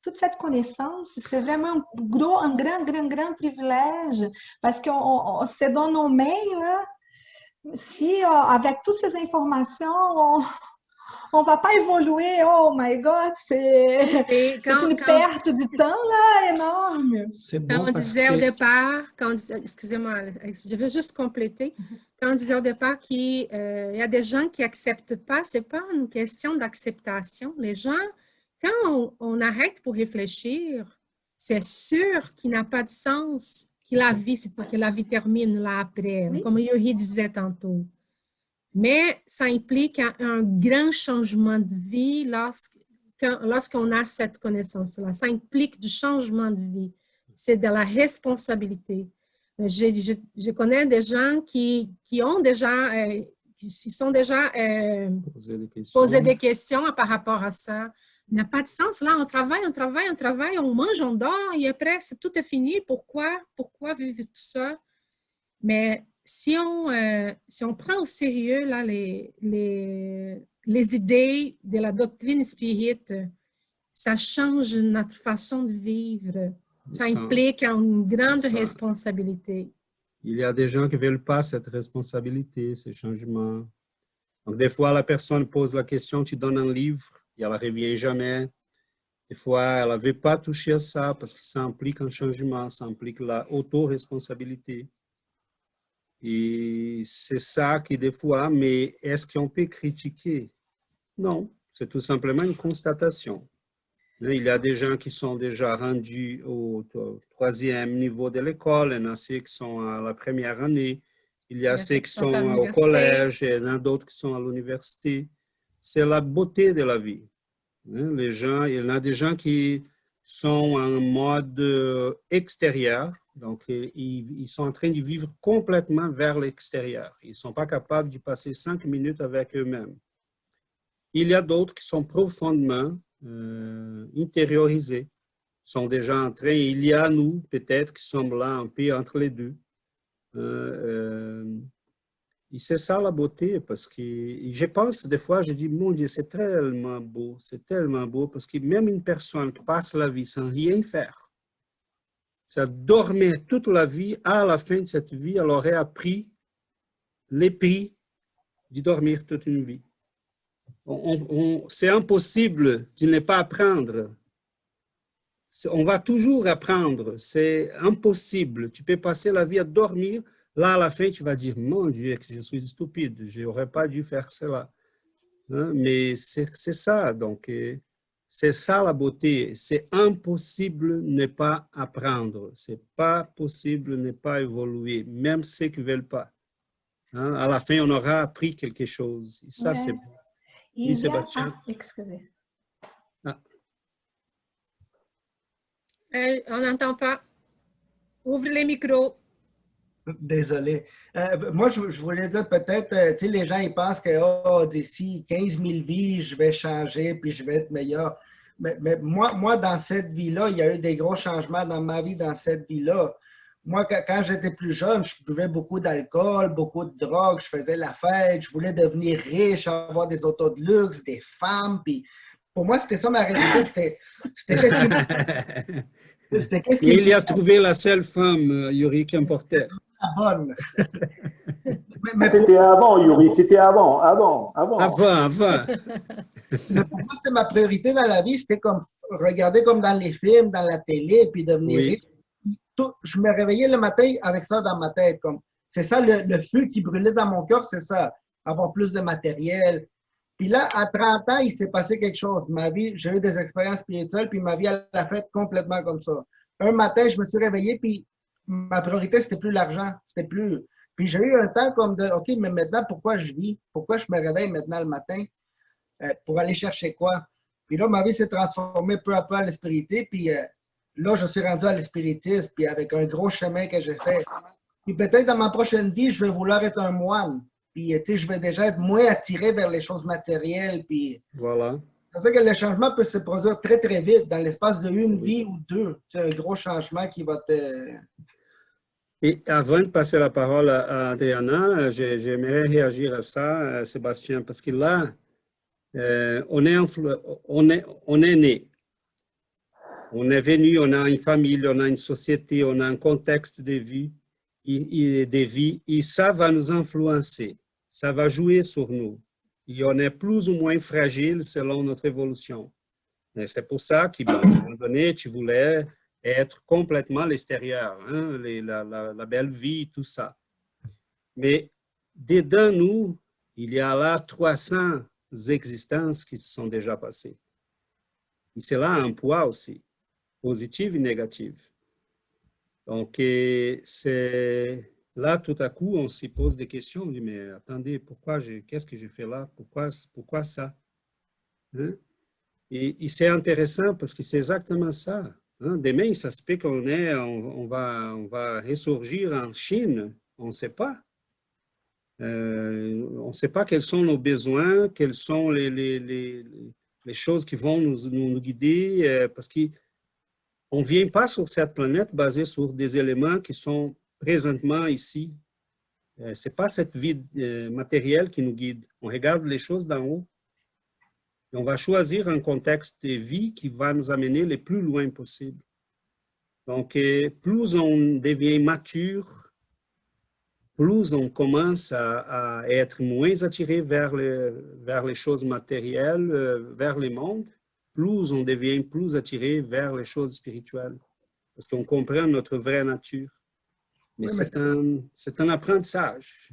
toute cette connaissance. C'est vraiment un grand privilège parce que c'est dans nos mains là. Si avec toutes ces informations on va pas évoluer. Oh my God, c'est une perte de temps là énorme. C'est Quand bon on parce disait au que départ, excusez-moi, je veux juste compléter. Quand on disait au départ qu'il y a des gens qui n'acceptent pas, c'est pas une question d'acceptation. Les gens, quand on arrête pour réfléchir, c'est sûr qu'il n'a pas de sens que la vie termine là après, Oui. comme Yuri disait tantôt. Mais ça implique un grand changement de vie lorsqu'on a cette connaissance-là. Ça implique du changement de vie. C'est de la responsabilité. Je connais des gens qui ont déjà, qui se sont déjà posé des questions par rapport à ça. Il n'a pas de sens. Là, on travaille, on mange, on dort, et après, tout est fini. Pourquoi vivre tout ça? Mais si on prend au sérieux là, les idées de la doctrine spirite, ça change notre façon de vivre. Ça implique une grande responsabilité. Il y a des gens qui ne veulent pas cette responsabilité, ces changements. Donc, des fois, la personne pose la question, tu donnes un livre, et elle ne revient jamais. Des fois, elle ne veut pas toucher à ça parce que ça implique un changement, ça implique la auto-responsabilité. Et c'est ça qui, des fois, mais est-ce qu'on peut critiquer? Non, c'est tout simplement une constatation. Il y a des gens qui sont déjà rendus au 3e niveau de l'école, il y en a ceux qui sont à la première année, il y a ceux qui sont au collège, et il y en a d'autres qui sont à l'université. C'est la beauté de la vie. Les gens, il y en a des gens qui sont en mode extérieur, donc ils sont en train de vivre complètement vers l'extérieur. Ils ne sont pas capables de passer 5 minutes avec eux-mêmes. Il y a d'autres qui sont profondément intériorisés, sont déjà en train, il y a nous peut-être qui sommes là un peu entre les deux. Et c'est ça la beauté, parce que je pense des fois, je dis, mon Dieu, c'est tellement beau, parce que même une personne qui passe la vie sans rien faire, ça dormait toute la vie, à la fin de cette vie, elle aurait appris les prix de dormir toute une vie. C'est impossible de ne pas apprendre. On va toujours apprendre, c'est impossible. Tu peux passer la vie à dormir. Là, à la fin, tu vas dire, mon Dieu, je suis stupide, je n'aurais pas dû faire cela. Mais c'est ça, donc, c'est ça la beauté. C'est impossible de ne pas apprendre. C'est pas possible de ne pas évoluer, même ceux qui ne veulent pas. À la fin, on aura appris quelque chose. Et ça, c'est... Oui, Sébastien. Excusez. On n'entend pas. Ouvre les micros. Désolé. Moi, je voulais dire peut-être, tu sais, les gens, ils pensent que d'ici 15 000 vies, je vais changer puis je vais être meilleur. Mais moi, dans cette vie-là, il y a eu des gros changements dans ma vie dans cette vie-là. Moi, quand j'étais plus jeune, je buvais beaucoup d'alcool, beaucoup de drogue, je faisais la fête, je voulais devenir riche, avoir des autos de luxe, des femmes. Puis pour moi, c'était ça ma réalité. Il y a trouvé la seule femme, Yuri, qui importait. La bonne. C'était avant, Yuri, c'était avant. Avant. Mais pour moi, c'était ma priorité dans la vie. C'était comme regarder comme dans les films, dans la télé, puis devenir riche. Je me réveillais le matin avec ça dans ma tête. C'est ça le feu qui brûlait dans mon cœur, c'est ça. Avoir plus de matériel. Puis là, à 30 ans, il s'est passé quelque chose. Ma vie, j'ai eu des expériences spirituelles, puis ma vie, elle a fait complètement comme ça. Un matin, je me suis réveillé, puis ma priorité, c'était plus l'argent. C'était plus... Puis j'ai eu un temps comme de, OK, mais maintenant, pourquoi je vis? Pourquoi je me réveille maintenant le matin? Pour aller chercher quoi? Puis là, ma vie s'est transformée peu à peu à l'espiritualité, puis là, je suis rendu à l'espiritisme, puis avec un gros chemin que j'ai fait. Puis peut-être dans ma prochaine vie, je vais vouloir être un moine. Puis, tu sais, je vais déjà être moins attiré vers les choses matérielles. Puis, voilà. C'est ça que le changement peut se produire très, très vite, dans l'espace d'une vie ou deux. C'est un gros changement qui va te... Et avant de passer la parole à Adriana, j'aimerais réagir à ça, Sébastien, parce que là, on est né. On est venu, on a une famille, on a une société, on a un contexte de vie, et ça va nous influencer, ça va jouer sur nous. et on est plus ou moins fragile selon notre évolution. C'est pour ça qu'à un moment donné, tu voulais être complètement à l'extérieur, hein, la belle vie, tout ça. Mais dedans nous, il y a là 300 existences qui se sont déjà passées. Et c'est là un poids aussi, positif et négatif. Donc, c'est là, tout à coup, on s'y pose des questions. On dit, mais attendez, qu'est-ce que j'ai fait là? Pourquoi ça? Hein? Et c'est intéressant parce que c'est exactement ça. Hein? Demain, ça se peut on va ressurgir en Chine. On ne sait pas. On ne sait pas quels sont nos besoins, quelles sont les choses qui vont nous guider, parce qu'on ne vient pas sur cette planète basée sur des éléments qui sont présentement ici. Ce n'est pas cette vie matérielle qui nous guide. On regarde les choses d'en haut. Et on va choisir un contexte de vie qui va nous amener le plus loin possible. Donc, plus on devient mature, plus on commence à être moins attiré vers les choses matérielles, vers le monde, plus on devient plus attiré vers les choses spirituelles. Parce qu'on comprend notre vraie nature. Mais oui, c'est un apprentissage.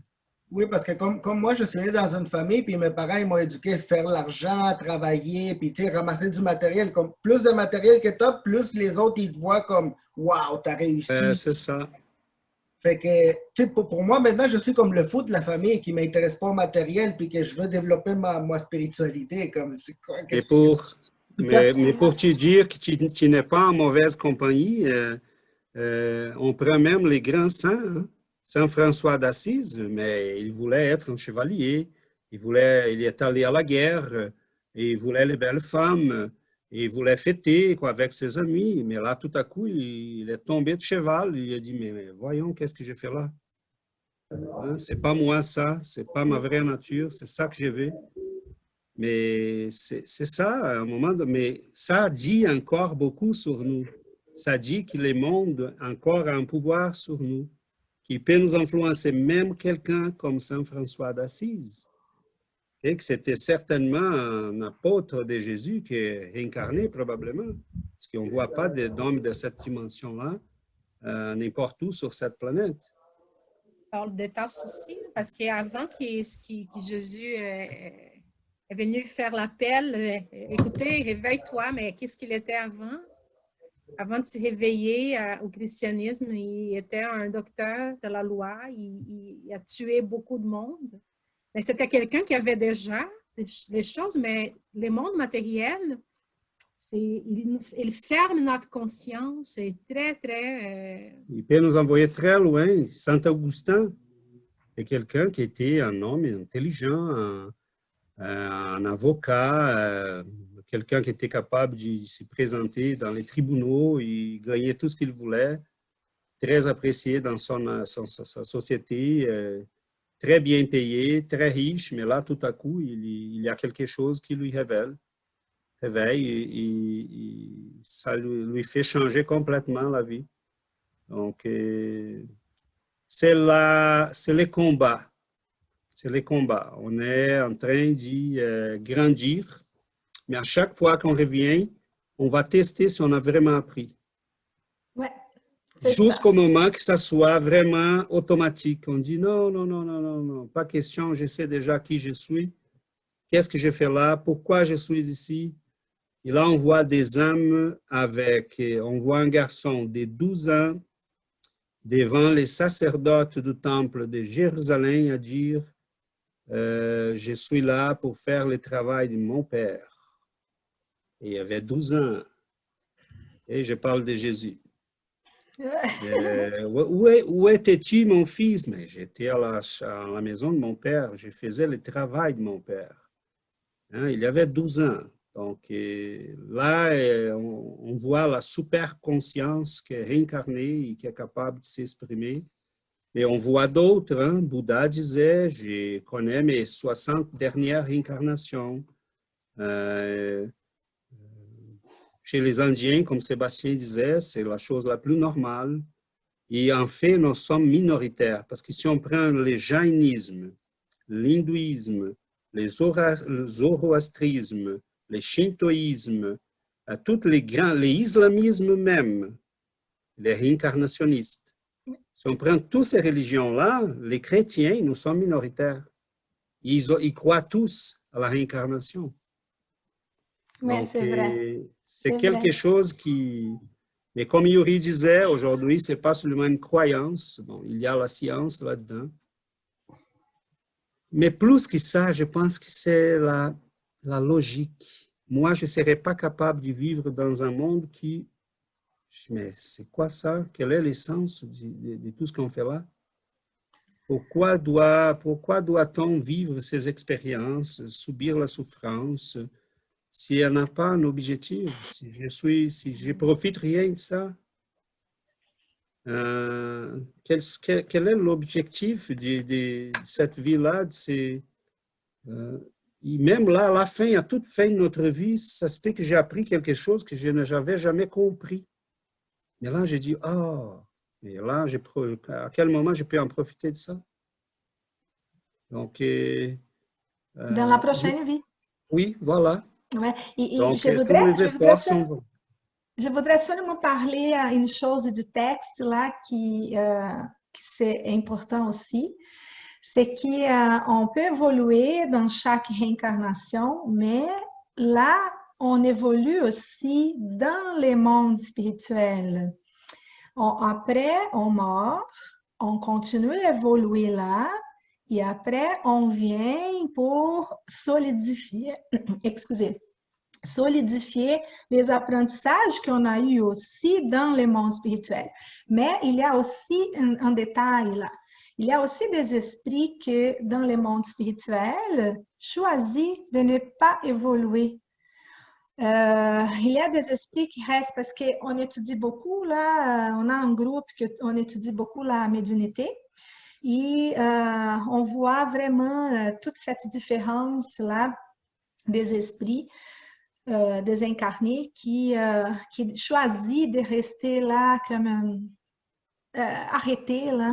Oui, parce que comme moi, je suis né dans une famille, puis mes parents ils m'ont éduqué à faire l'argent, à travailler, puis ramasser du matériel. Comme plus de matériel que tu as, plus les autres, ils te voient comme « Wow, t'as réussi! » C'est ça. Fait que, pour moi, maintenant, je suis comme le fou de la famille qui ne m'intéresse pas au matériel, puis que je veux développer ma spiritualité. Comme, quoi, mais pour te dire que tu n'es pas en mauvaise compagnie, on prend même les grands saints, hein? Saint François d'Assise, mais il voulait être un chevalier, il est allé à la guerre, et il voulait les belles femmes, et il voulait fêter avec ses amis. Mais là, tout à coup, il est tombé de cheval. Il a dit, mais voyons, qu'est-ce que j'ai fait là? Hein? C'est pas moi ça, c'est pas ma vraie nature, c'est ça que je veux. Mais c'est ça, à un moment mais ça dit encore beaucoup sur nous. Ça dit que le monde encore a un pouvoir sur nous, qui peut nous influencer, même quelqu'un comme Saint François d'Assise, et que c'était certainement un apôtre de Jésus qui est réincarné probablement, parce qu'on ne voit pas d'homme de cette dimension-là n'importe où sur cette planète. On parle de Tarse aussi, parce qu'avant que Jésus est venu faire l'appel, écoutez, réveille-toi, mais qu'est-ce qu'il était avant? Avant de se réveiller au christianisme, il était un docteur de la loi, il a tué beaucoup de monde. Mais c'était quelqu'un qui avait déjà des choses, mais le monde matériel, il ferme notre conscience, c'est très, très... Il peut nous envoyer très loin. Saint Augustin est quelqu'un qui était un homme intelligent, un avocat, quelqu'un qui était capable de se présenter dans les tribunaux, il gagnait tout ce qu'il voulait, très apprécié dans sa société, très bien payé, très riche, mais là, tout à coup, il y a quelque chose qui lui réveille et ça lui fait changer complètement la vie. Donc, c'est les combats. C'est les combats. On est en train d'y grandir. Mais à chaque fois qu'on revient, on va tester si on a vraiment appris. Ouais, jusqu'au moment que ça soit vraiment automatique. On dit non, pas question, je sais déjà qui je suis, qu'est-ce que je fais là, pourquoi je suis ici. Et là, on voit des âmes on voit un garçon de 12 ans devant les sacerdotes du temple de Jérusalem à dire je suis là pour faire le travail de mon père. Et il avait 12 ans. Et je parle de Jésus. Où étais-tu, mon fils? Mais j'étais à la maison de mon père. Je faisais le travail de mon père. Hein, il avait 12 ans. Donc là, on voit la super conscience qui est réincarnée et qui est capable de s'exprimer. Mais on voit d'autres. Hein? Bouddha disait, je connais mes 60 dernières réincarnations. Chez les Indiens, comme Sébastien disait, c'est la chose la plus normale. Et en fait, nous sommes minoritaires. Parce que si on prend le jaïnisme, l'hindouisme, le zoroastrisme, le shintoïsme, tous les islamismes même, les réincarnationnistes. Si on prend toutes ces religions-là, les chrétiens, nous sommes minoritaires. Ils croient tous à la réincarnation. Mais c'est vrai. C'est quelque chose qui... Mais comme Yuri disait, aujourd'hui, ce n'est pas seulement une croyance. Bon, il y a la science là-dedans. Mais plus que ça, je pense que c'est la logique. Moi, je ne serais pas capable de vivre dans un monde qui... Mais c'est quoi ça? Quel est l'essence de tout ce qu'on fait là? Pourquoi doit-on vivre ces expériences, subir la souffrance, si elle n'a pas un objectif, si je profite rien de ça? Quel est l'objectif de cette vie-là? Même là, à la fin, à toute fin de notre vie, ça se fait que j'ai appris quelque chose que je n'avais jamais compris. Mais là, j'ai dit, mais là, à quel moment je peux en profiter de ça? Donc, dans la prochaine vie. Oui, voilà. Ouais. Donc, je voudrais seulement parler à une chose du texte là qui c'est important aussi. C'est qu'on peut évoluer dans chaque réincarnation, mais là, on évolue aussi dans les mondes spirituels. Après, on meurt, on continue à évoluer là, et après, on vient pour solidifier les apprentissages qu'on a eus aussi dans les mondes spirituels. Mais il y a aussi un détail là. Il y a aussi des esprits que dans les mondes spirituels choisissent de ne pas évoluer. Il y a des esprits qui restent parce qu'on étudie beaucoup là, on a un groupe qu'on étudie beaucoup la médiumnité et on voit vraiment toute cette différence là des esprits désincarnés qui choisissent de rester là comme arrêtés là.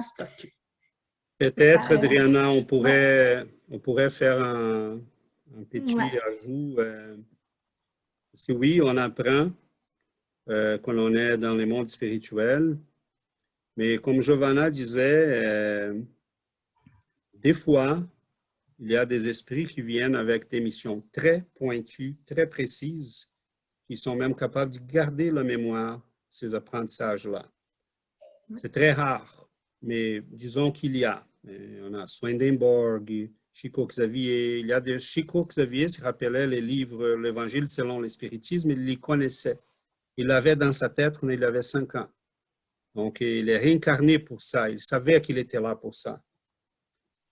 Peut-être, Adriana, on pourrait faire un petit ajout. Parce que oui, on apprend quand on est dans les mondes spirituels. Mais comme Giovanna disait, des fois, il y a des esprits qui viennent avec des missions très pointues, très précises, qui sont même capables de garder la mémoire, ces apprentissages-là. C'est très rare, mais disons qu'il y a. On a Swedenborg, Chico Xavier. Il y a des Chico Xavier se rappelait les livres, l'Évangile selon le spiritisme, il les connaissait. Il l'avait dans sa tête quand il avait 5 ans. Donc, il est réincarné pour ça. Il savait qu'il était là pour ça.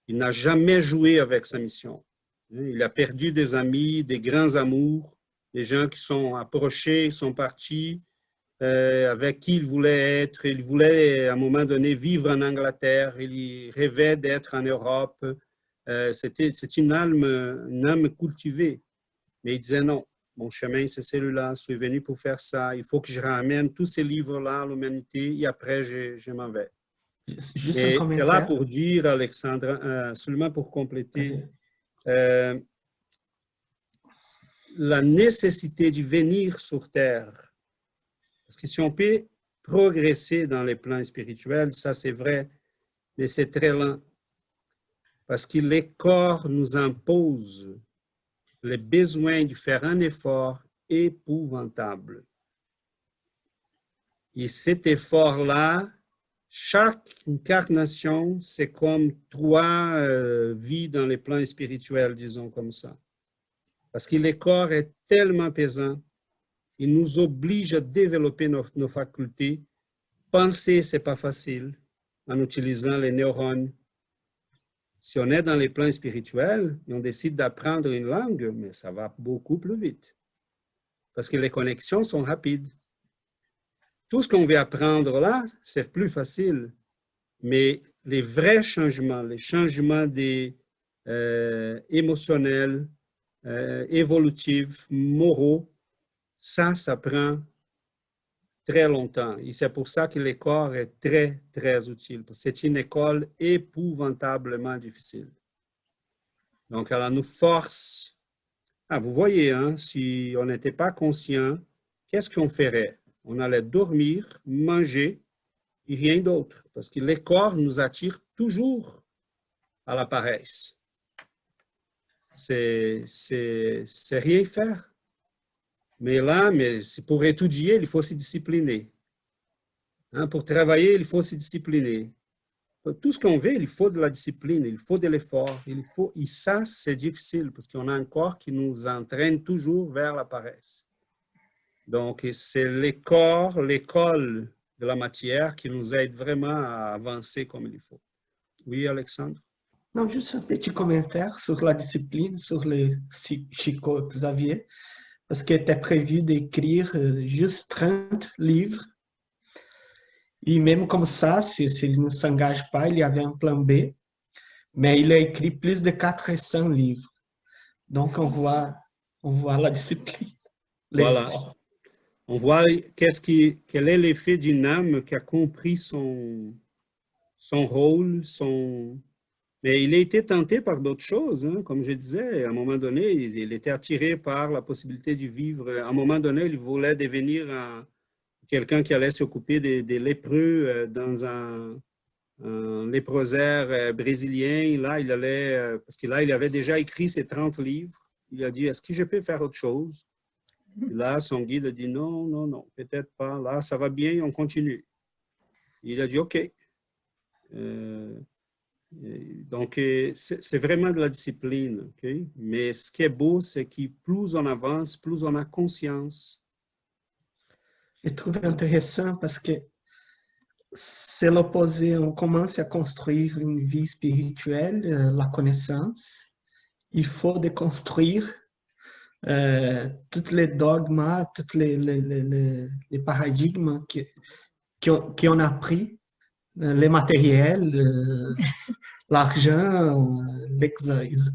Il n'a jamais joué avec sa mission. Il a perdu des amis, des grands amours, des gens qui sont approchés, sont partis, avec qui il voulait être. Il voulait, à un moment donné, vivre en Angleterre. Il rêvait d'être en Europe. C'est une âme cultivée. Mais il disait non, mon chemin, c'est celui-là. Je suis venu pour faire ça. Il faut que je ramène tous ces livres-là à l'humanité et après, je m'en vais. C'est là pour dire, Alexandre, seulement pour compléter, la nécessité de venir sur Terre. Parce que si on peut progresser dans les plans spirituels, ça c'est vrai, mais c'est très lent. Parce que les corps nous imposent le besoin de faire un effort épouvantable. Et cet effort-là, chaque incarnation, c'est comme 3 vies dans les plans spirituels, disons comme ça. Parce que le corps est tellement pesant, il nous oblige à développer nos facultés. Penser, ce n'est pas facile en utilisant les neurones. Si on est dans les plans spirituels et on décide d'apprendre une langue, mais ça va beaucoup plus vite. Parce que les connexions sont rapides. Tout ce qu'on veut apprendre là, c'est plus facile. Mais les vrais changements, les changements émotionnels, évolutifs, moraux, ça prend très longtemps. Et c'est pour ça que le corps est très, très utile. C'est une école épouvantablement difficile. Donc, elle nous force. Ah, vous voyez, hein, si on n'était pas conscient, qu'est-ce qu'on ferait? On allait dormir, manger et rien d'autre. Parce que les corps nous attirent toujours à la paresse. C'est rien faire. Mais là, pour étudier, il faut se discipliner. Hein, pour travailler, il faut se discipliner. Tout ce qu'on veut, il faut de la discipline, il faut de l'effort. Et ça, c'est difficile parce qu'on a un corps qui nous entraîne toujours vers la paresse. Donc, c'est le corps, l'école de la matière qui nous aide vraiment à avancer comme il faut. Oui, Alexandre? Non, juste un petit commentaire sur la discipline, sur le Chico Xavier, parce qu'il était prévu d'écrire juste 30 livres. Et même comme ça, s'il ne s'engage pas, il y avait un plan B, mais il a écrit plus de 400 livres. Donc, on voit la discipline. Voilà. On voit quel est l'effet d'une âme qui a compris son rôle, Mais il a été tenté par d'autres choses, hein. Comme je disais, à un moment donné, il était attiré par la possibilité de vivre. À un moment donné, il voulait devenir quelqu'un qui allait s'occuper des lépreux dans un léprosaire brésilien. Là, il allait, parce que là, il avait déjà écrit ses 30 livres. Il a dit, est-ce que je peux faire autre chose? Et là, son guide a dit, non, non, non, peut-être pas. Là, ça va bien, on continue. Il a dit, OK. Donc, c'est vraiment de la discipline, OK? Mais ce qui est beau, c'est que plus on avance, plus on a conscience. Je trouve intéressant parce que c'est l'opposé. On commence à construire une vie spirituelle, la connaissance. Il faut déconstruire tous les dogmes, tous les paradigmes qu'on a pris, les matériels, l'argent,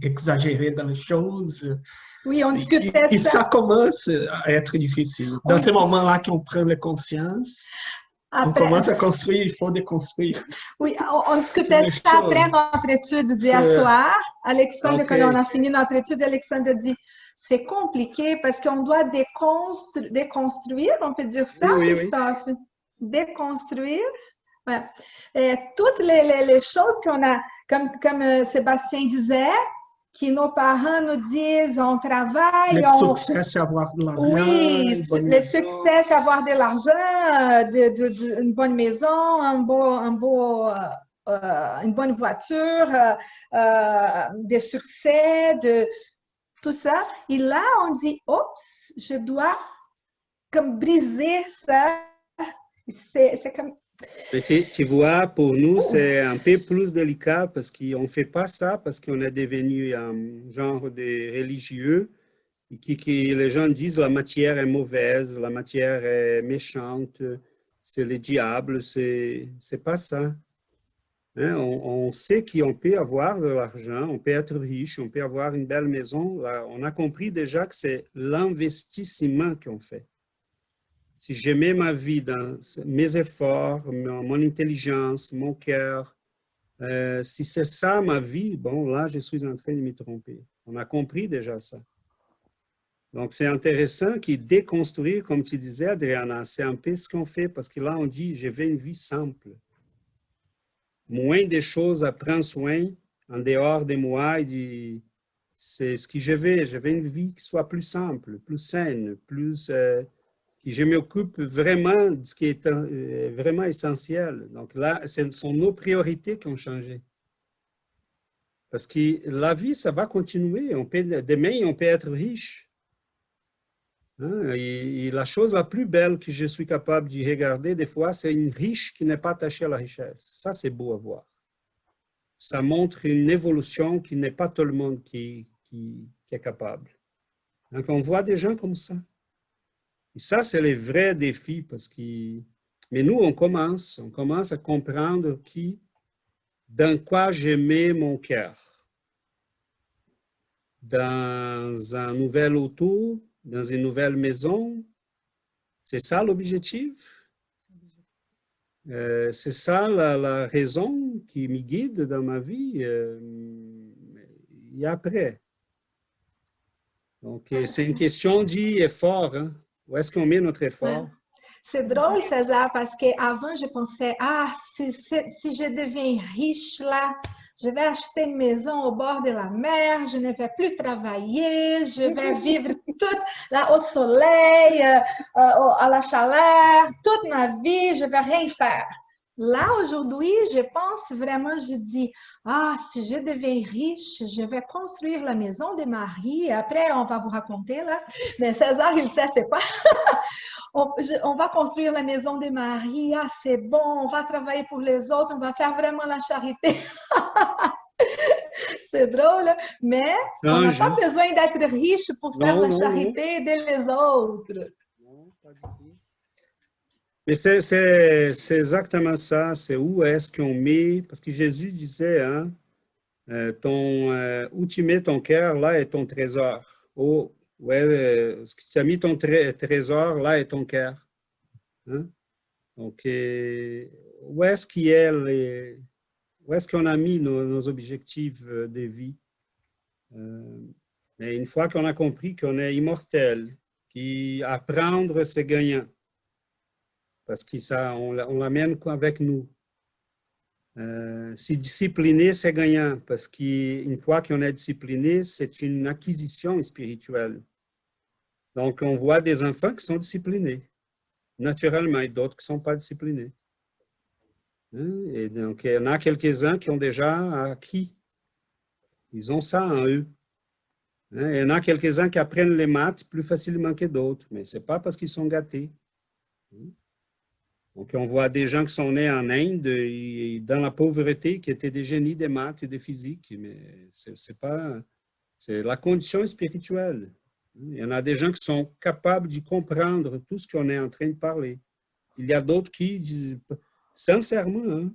exagérer dans les choses. Oui, on discutait et ça. Ça commence à être difficile. Dans ces moments-là qu'on prend la conscience, on commence à construire, il faut déconstruire. Oui, on discutait ça après notre étude d'hier soir. Alexandre, quand on a fini notre étude, Alexandre dit, c'est compliqué parce qu'on doit déconstruire, on peut dire ça, oui, Christophe? Oui. Déconstruire. Ouais. Toutes les choses qu'on a, comme Sébastien disait, que nos parents nous disent, on travaille. Le succès, c'est avoir de l'argent. Oui, le succès, c'est avoir de l'argent, une bonne maison, une bonne voiture, des succès, tout ça. Et là, on dit, oups, je dois comme briser ça. C'est comme... Tu vois, pour nous, c'est un peu plus délicat parce qu'on ne fait pas ça parce qu'on est devenu un genre de religieux et que les gens disent la matière est mauvaise, la matière est méchante, c'est le diable, c'est pas ça. Hein? On sait qu'on peut avoir de l'argent, on peut être riche, on peut avoir une belle maison. Là, on a compris déjà que c'est l'investissement qu'on fait. Si je mets ma vie dans mes efforts, mon intelligence, mon cœur, si c'est ça ma vie, bon, là, je suis en train de me tromper. On a compris déjà ça. Donc, c'est intéressant que déconstruire, comme tu disais, Adriana, c'est un peu ce qu'on fait parce que là, on dit, je veux une vie simple. Moins de choses à prendre soin en dehors de moi. C'est ce que je veux. Je veux une vie qui soit plus simple, plus saine, plus... je m'occupe vraiment de ce qui est vraiment essentiel. Donc là, ce sont nos priorités qui ont changé. Parce que la vie, ça va continuer. Demain, on peut être riche. Hein? Et la chose la plus belle que je suis capable de regarder des fois, c'est une riche qui n'est pas attachée à la richesse. Ça, c'est beau à voir. Ça montre une évolution qui n'est pas tout le monde qui est capable. Donc, on voit des gens comme ça. Et ça, c'est le vrai défi parce que... Mais nous, on commence à comprendre dans quoi je mets mon cœur. Dans un nouvel auto, dans une nouvelle maison. C'est ça l'objectif. C'est ça la raison qui me guide dans ma vie. et après. Donc, c'est une question d'effort. Hein? Où est-ce qu'on met notre effort? Ouais. C'est drôle, César, parce qu'avant, je pensais, ah, si je deviens riche là, je vais acheter une maison au bord de la mer, je ne vais plus travailler, je vais vivre toute là au soleil, à la chaleur, toute ma vie, je ne vais rien faire. Là, aujourd'hui, je pense vraiment, je dis, ah, si je deviens riche, je vais construire la maison de Marie. Après, on va vous raconter là. Mais César, il sait, c'est pas. On va construire la maison de Marie. Ah, c'est bon, on va travailler pour les autres, on va faire vraiment la charité. C'est drôle, mais on n'a pas besoin d'être riche pour faire la charité et aider les autres. Non, pas du tout. Mais c'est exactement ça, c'est où est-ce qu'on met, parce que Jésus disait, hein, où tu mets ton cœur, là est ton trésor. Oh, ouais, ce que tu as mis ton trésor, là est ton cœur. Hein? Donc, où est-ce qu'on a mis nos objectifs de vie? Mais une fois qu'on a compris qu'on est immortel, qu'apprendre, c'est gagnant. Parce qu'on l'amène avec nous. Si discipliner, c'est gagnant, parce qu'une fois qu'on est discipliné, c'est une acquisition spirituelle. Donc, on voit des enfants qui sont disciplinés, naturellement, et d'autres qui ne sont pas disciplinés. Et donc, il y en a quelques-uns qui ont déjà acquis. Ils ont ça en eux. Il y en a quelques-uns qui apprennent les maths plus facilement que d'autres, mais ce n'est pas parce qu'ils sont gâtés. Donc, on voit des gens qui sont nés en Inde, et dans la pauvreté, qui étaient des génies des maths et de physique, mais c'est la condition spirituelle. Il y en a des gens qui sont capables de comprendre tout ce qu'on est en train de parler. Il y a d'autres qui disent, sincèrement, hein,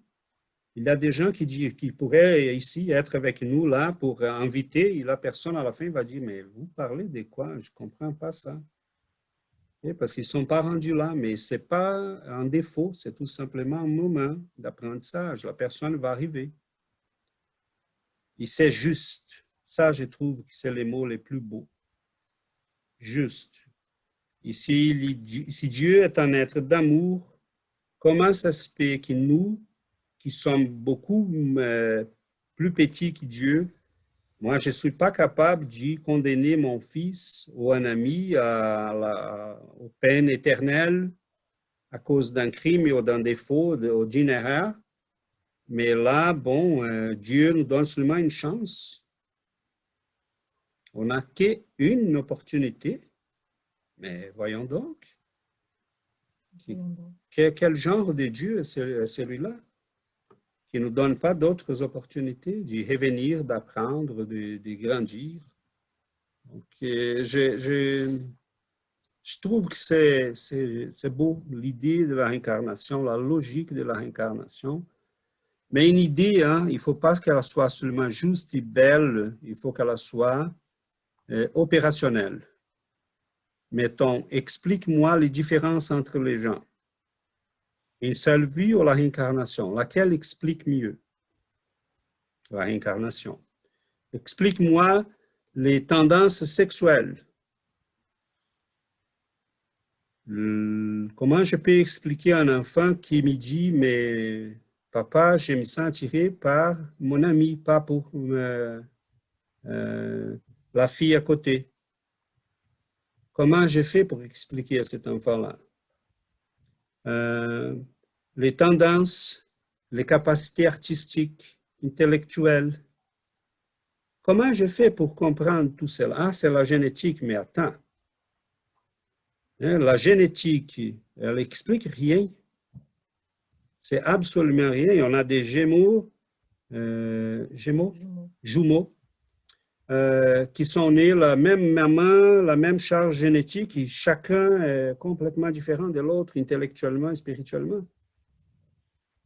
il y a des gens qui pourraient ici être avec nous là pour inviter, et la personne à la fin va dire, mais vous parlez de quoi? Je ne comprends pas ça. Parce qu'ils ne sont pas rendus là, mais ce n'est pas un défaut, c'est tout simplement un moment d'apprentissage. La personne va arriver. Et c'est juste. Ça, je trouve que c'est les mots les plus beaux. Juste. Et si Dieu est un être d'amour, comment ça se fait que nous, qui sommes beaucoup plus petits que Dieu, moi, je ne suis pas capable de condamner mon fils ou un ami aux peines éternelles à cause d'un crime ou d'un défaut ou d'une erreur. Mais là, bon, Dieu nous donne seulement une chance. On n'a qu'une opportunité. Mais voyons donc. Quel genre de Dieu est celui-là? Qui ne nous donne pas d'autres opportunités de revenir, d'apprendre, de grandir. Donc, je trouve que c'est beau, l'idée de la réincarnation, la logique de la réincarnation. Mais une idée, hein, il ne faut pas qu'elle soit seulement juste et belle, il faut qu'elle soit opérationnelle. Mettons, explique-moi les différences entre les gens. Une seule vie ou la réincarnation? Laquelle explique mieux? La réincarnation. Explique-moi les tendances sexuelles. Comment je peux expliquer à un enfant qui me dit, mais papa, je me sens attiré par mon ami, pas pour la fille à côté. Comment j'ai fait pour expliquer à cet enfant-là? Les tendances, les capacités artistiques, intellectuelles. Comment je fais pour comprendre tout cela? Ah, c'est la génétique, mais attends. La génétique, elle n'explique rien. C'est absolument rien. On a des jumeaux, qui sont nés la même maman, la même charge génétique, et chacun est complètement différent de l'autre, intellectuellement et spirituellement.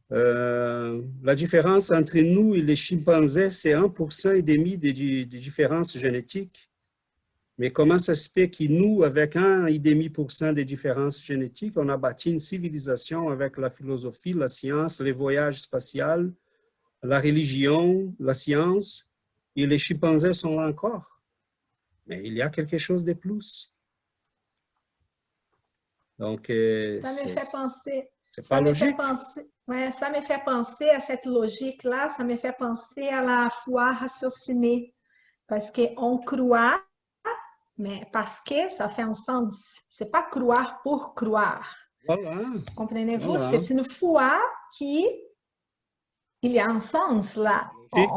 La différence entre nous et les chimpanzés, c'est 1,5% de différence génétique. Mais comment ça se fait que nous, avec 1,5% de différence génétique, on a bâti une civilisation avec la philosophie, la science, les voyages spatials, la religion, la science, Et les chimpanzés sont là encore. Mais il y a quelque chose de plus. Donc, Ça me fait penser, c'est pas ça me fait logique. penser, ouais, ça me fait penser à cette logique-là, ça me fait penser à la foi raciocinée. Parce qu'on croit, mais parce que ça fait un sens. C'est pas croire pour croire. Voilà, Comprenez-vous? voilà. C'est une foi qui, il y a un sens là. Logique.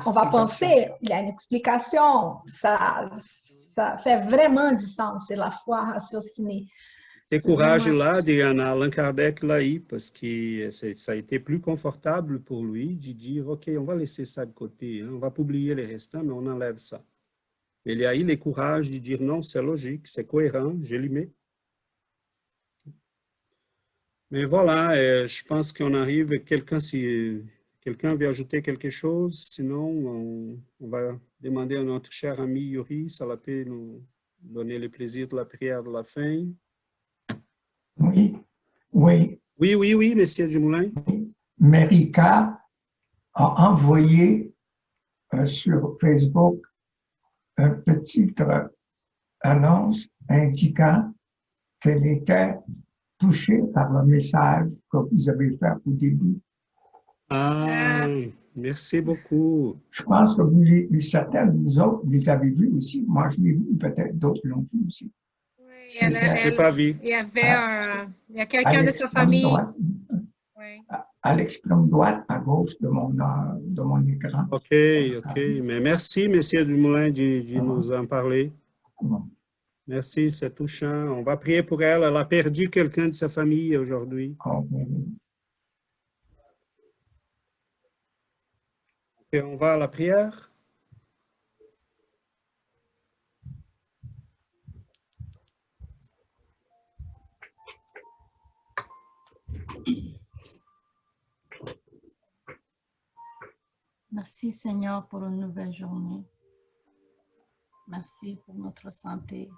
On va penser, il y a une explication. Ça fait vraiment du sens, c'est la foi raciocinée. Ce C'est vraiment... courage-là d'Allan Kardec l'a eu parce que ça a été plus confortable pour lui de dire, OK, on va laisser ça de côté, hein, on va publier les restants, mais on enlève ça. Il a eu le courage de dire, non, c'est logique, c'est cohérent, je l'y mets. Mais voilà, je pense qu'on arrive, quelqu'un veut ajouter quelque chose, sinon on va demander à notre cher ami Yuri, ça va peut nous donner le plaisir de la prière de la fin. Oui, oui. Oui, Monsieur Dumoulin. Marika a envoyé sur Facebook une petite annonce indiquant qu'elle était touchée par le message que vous avez fait au début. Ah, merci beaucoup. Je pense que certains de vous autres les avez vus aussi. Moi, je l'ai vu, peut-être d'autres l'ont vu aussi. Je n'ai pas vu. Il y a quelqu'un de sa famille. Droite, Oui. à l'extrême droite, à gauche de mon écran. OK. Mais merci, Monsieur Dumoulin, de nous en parler. Merci, c'est touchant. On va prier pour elle. Elle a perdu quelqu'un de sa famille aujourd'hui. Et on va à la prière. Merci Seigneur pour une nouvelle journée. Merci pour notre santé,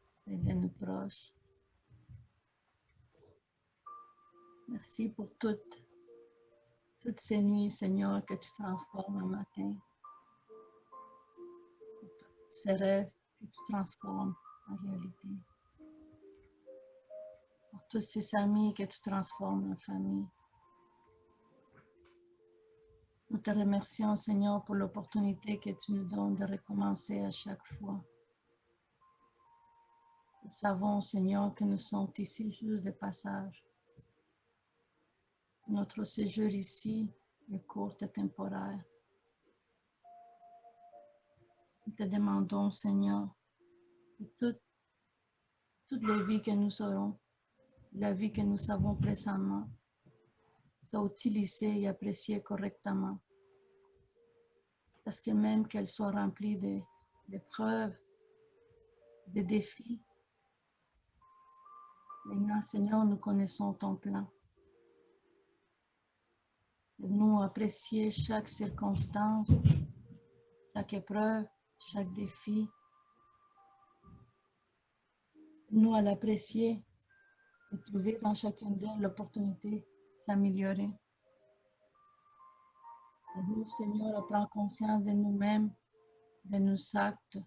c'est de nos proches. Merci pour toutes ces nuits, Seigneur, que tu transformes en matin. Ces rêves que tu transformes en réalité. Pour tous ces amis que tu transformes en famille. Nous te remercions, Seigneur, pour l'opportunité que tu nous donnes de recommencer à chaque fois. Nous savons, Seigneur, que nous sommes ici juste de passage. Notre séjour ici est court et temporaire. Nous te demandons, Seigneur, que toutes les vies que nous aurons, la vie que nous avons précédemment, soit utilisée et appréciée correctement. Parce que même qu'elle soit remplie d'épreuves, de défis, maintenant, Seigneur, nous connaissons ton plan. Nous apprécier chaque circonstance, chaque épreuve, chaque défi. Nous à l'apprécier et trouver dans chacune d'elles l'opportunité de s'améliorer. Nous, Seigneur, à prendre conscience de nous-mêmes, de nos actes,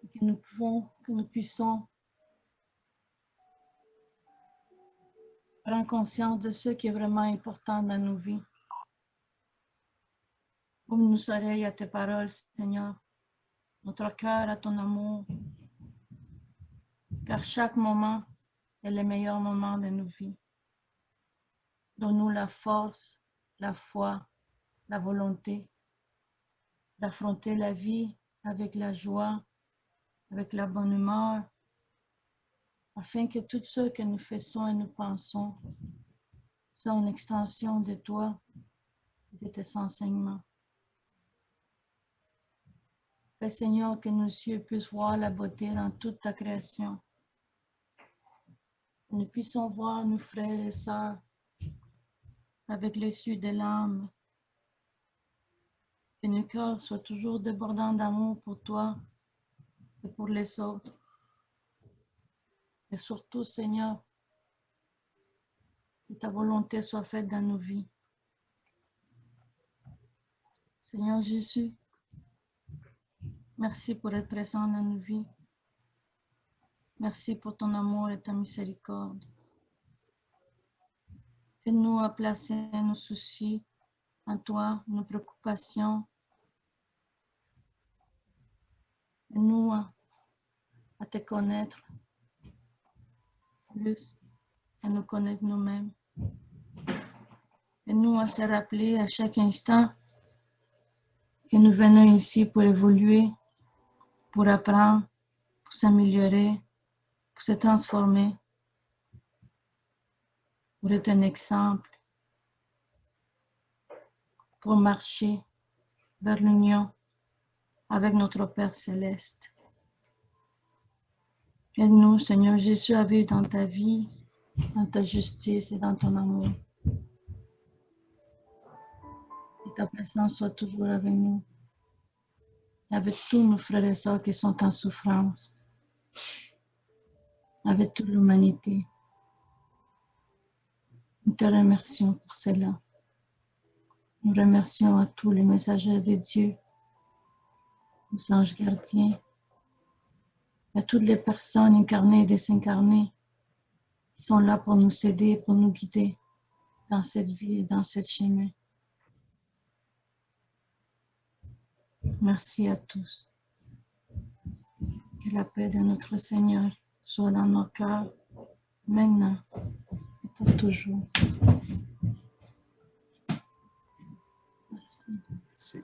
et que nous puissions prendre conscience de ce qui est vraiment important dans nos vies. Ouvre nos oreilles à tes paroles, Seigneur, notre cœur à ton amour, car chaque moment est le meilleur moment de nos vies. Donne-nous la force, la foi, la volonté d'affronter la vie avec la joie, avec la bonne humeur, afin que tout ce que nous faisons et nous pensons soit une extension de toi et de tes enseignements. Fais, Seigneur, que nos yeux puissent voir la beauté dans toute ta création. Que nous puissions voir nos frères et sœurs avec les yeux de l'âme. Que nos cœurs soient toujours débordants d'amour pour toi et pour les autres. Et surtout, Seigneur, que ta volonté soit faite dans nos vies. Seigneur Jésus, merci pour être présent dans nos vies. Merci pour ton amour et ta miséricorde. Aide-nous à placer nos soucis en toi, nos préoccupations. Aide-nous à te connaître plus, à nous connaître nous-mêmes. Aide-nous à se rappeler à chaque instant que nous venons ici pour évoluer, pour apprendre, pour s'améliorer, pour se transformer, pour être un exemple, pour marcher vers l'union avec notre Père Céleste. Aide-nous, Seigneur Jésus, à vivre dans ta vie, dans ta justice et dans ton amour. Que ta présence soit toujours avec nous, avec tous nos frères et sœurs qui sont en souffrance, avec toute l'humanité. Nous te remercions pour cela. Nous remercions à tous les messagers de Dieu, aux anges gardiens, à toutes les personnes incarnées et désincarnées qui sont là pour nous aider, pour nous guider dans cette vie et dans ce chemin. Merci à tous. Que la paix de notre Seigneur soit dans nos cœurs, maintenant et pour toujours. Merci. Merci.